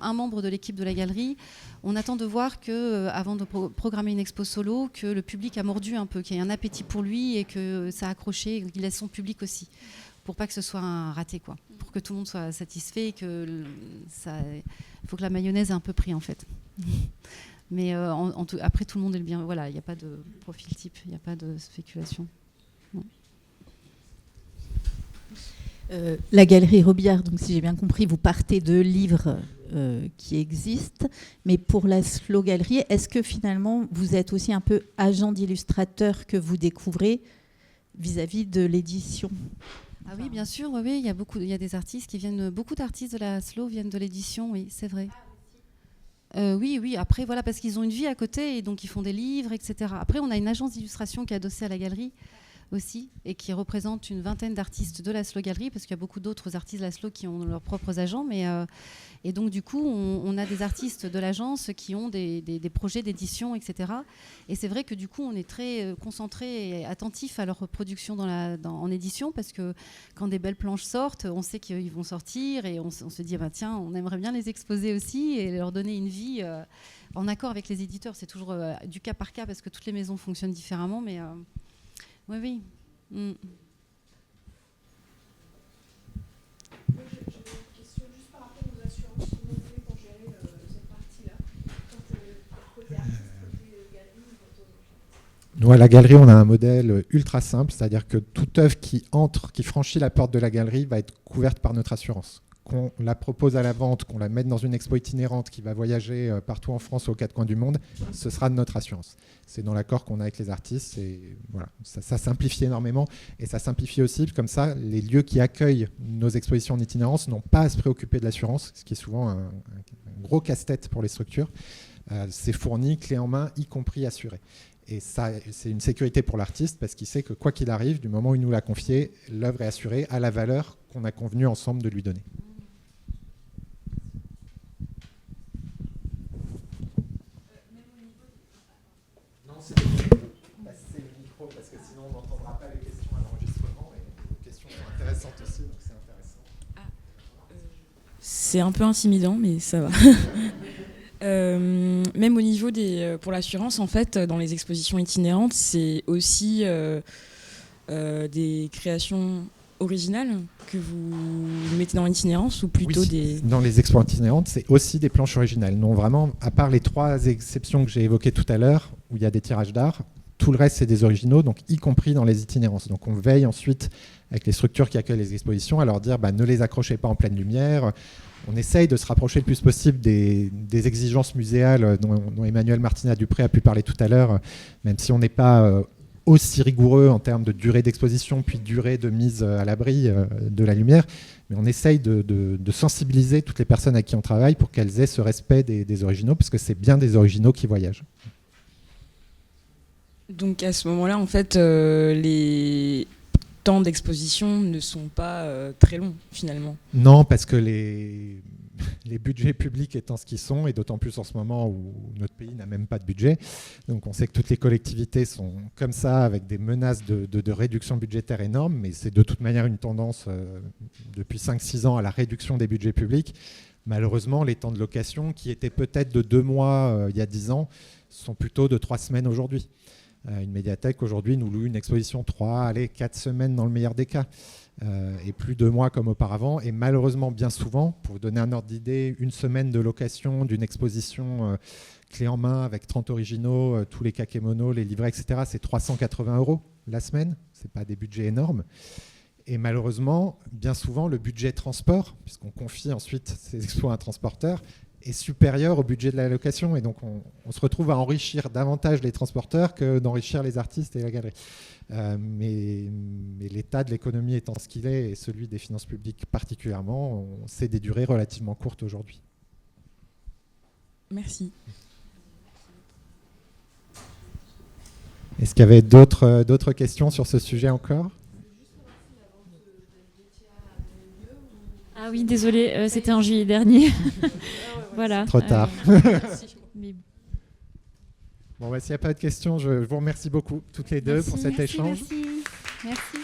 un membre de l'équipe de la galerie, on attend de voir qu'avant de programmer une expo solo, que le public a mordu un peu, qu'il y ait un appétit pour lui et que ça a accroché, qu'il laisse son public aussi, pour pas que ce soit un raté, quoi. Pour que tout le monde soit satisfait et que il faut que la mayonnaise ait un peu pris, en fait. Mais après, tout le monde est le bien. Voilà, il n'y a pas de profil type, il n'y a pas de spéculation. Non. La Galerie Robillard, donc si j'ai bien compris, vous partez de livres qui existent. Mais pour la Slow Galerie, est-ce que finalement, vous êtes aussi un peu agent d'illustrateur que vous découvrez vis-à-vis de l'édition? Ah oui, bien sûr, oui, il y a des artistes qui viennent, beaucoup d'artistes de la Slow viennent de l'édition, oui, c'est vrai. Oui, après, voilà, parce qu'ils ont une vie à côté et donc ils font des livres, etc. Après, on a une agence d'illustration qui est adossée à la galerie aussi et qui représente une vingtaine d'artistes de la Slow Galerie, parce qu'il y a beaucoup d'autres artistes de la Slow qui ont leurs propres agents, et donc du coup on a des artistes de l'agence qui ont des projets d'édition, etc. Et c'est vrai que du coup on est très concentré et attentif à leur production en édition, parce que quand des belles planches sortent, on sait qu'ils vont sortir et on se dit tiens, on aimerait bien les exposer aussi et leur donner une vie en accord avec les éditeurs. C'est toujours du cas par cas parce que toutes les maisons fonctionnent différemment, mais oui. J'ai une question juste par rapport aux assurances. Comment vous faites pour gérer cette partie-là côté artiste, côté galerie? Nous, à la galerie, on a un modèle ultra simple, c'est-à-dire que toute œuvre qui franchit la porte de la galerie va être couverte par notre assurance. Qu'on la propose à la vente, qu'on la mette dans une expo itinérante qui va voyager partout en France, aux quatre coins du monde, ce sera de notre assurance. C'est dans l'accord qu'on a avec les artistes. Et voilà, ça simplifie énormément. Et ça simplifie aussi, comme ça, les lieux qui accueillent nos expositions en itinérance n'ont pas à se préoccuper de l'assurance, ce qui est souvent un gros casse-tête pour les structures. C'est fourni, clé en main, y compris assuré. Et ça, c'est une sécurité pour l'artiste, parce qu'il sait que quoi qu'il arrive, du moment où il nous l'a confié, l'œuvre est assurée à la valeur qu'on a convenu ensemble de lui donner. Passer le micro, parce que sinon on n'entendra pas les questions à l'enregistrement, et les questions sont intéressantes aussi, donc c'est intéressant. C'est un peu intimidant, mais ça va. Même au niveau pour l'assurance, en fait, dans les expositions itinérantes, c'est aussi des créations originales que vous mettez dans l'itinérance, ou plutôt oui, dans les expos itinérantes, c'est aussi des planches originales. Non, vraiment, à part les 3 exceptions que j'ai évoquées tout à l'heure, où il y a des tirages d'art, tout le reste, c'est des originaux, donc y compris dans les itinérances. Donc on veille ensuite, avec les structures qui accueillent les expositions, à leur dire ne les accrochez pas en pleine lumière. On essaye de se rapprocher le plus possible des exigences muséales dont Emmanuel Martinat-Dupré a pu parler tout à l'heure, même si on n'est pas aussi rigoureux en termes de durée d'exposition, puis durée de mise à l'abri de la lumière. Mais on essaye de sensibiliser toutes les personnes avec qui on travaille pour qu'elles aient ce respect des originaux, parce que c'est bien des originaux qui voyagent. Donc à ce moment-là, en fait, les temps d'exposition ne sont pas très longs, finalement. Non, parce que les budgets publics étant ce qu'ils sont, et d'autant plus en ce moment où notre pays n'a même pas de budget, donc on sait que toutes les collectivités sont comme ça, avec des menaces de réduction budgétaire énormes, mais c'est de toute manière une tendance depuis 5-6 ans à la réduction des budgets publics. Malheureusement, les temps de location, qui étaient peut-être de 2 mois il y a 10 ans, sont plutôt de 3 semaines aujourd'hui. Une médiathèque aujourd'hui nous loue une exposition 4 semaines dans le meilleur des cas, et plus 2 mois comme auparavant. Et malheureusement, bien souvent, pour vous donner un ordre d'idée, 1 semaine de location d'une exposition clé en main avec 30 originaux, tous les kakémonos, les livrets, etc., c'est 380 € la semaine. Ce n'est pas des budgets énormes. Et malheureusement, bien souvent, le budget transport, puisqu'on confie ensuite ces expos à un transporteur, est supérieur au budget de la location. Et donc, on se retrouve à enrichir davantage les transporteurs que d'enrichir les artistes et la galerie. Mais l'état de l'économie étant ce qu'il est, et celui des finances publiques particulièrement, c'est des durées relativement courtes aujourd'hui. Merci. Est-ce qu'il y avait d'autres questions sur ce sujet encore ? Ah oui, désolé, c'était en juillet dernier. Voilà. Trop tard. Mais... Bon, s'il n'y a pas de questions, je vous remercie beaucoup toutes les deux pour cet échange. Merci.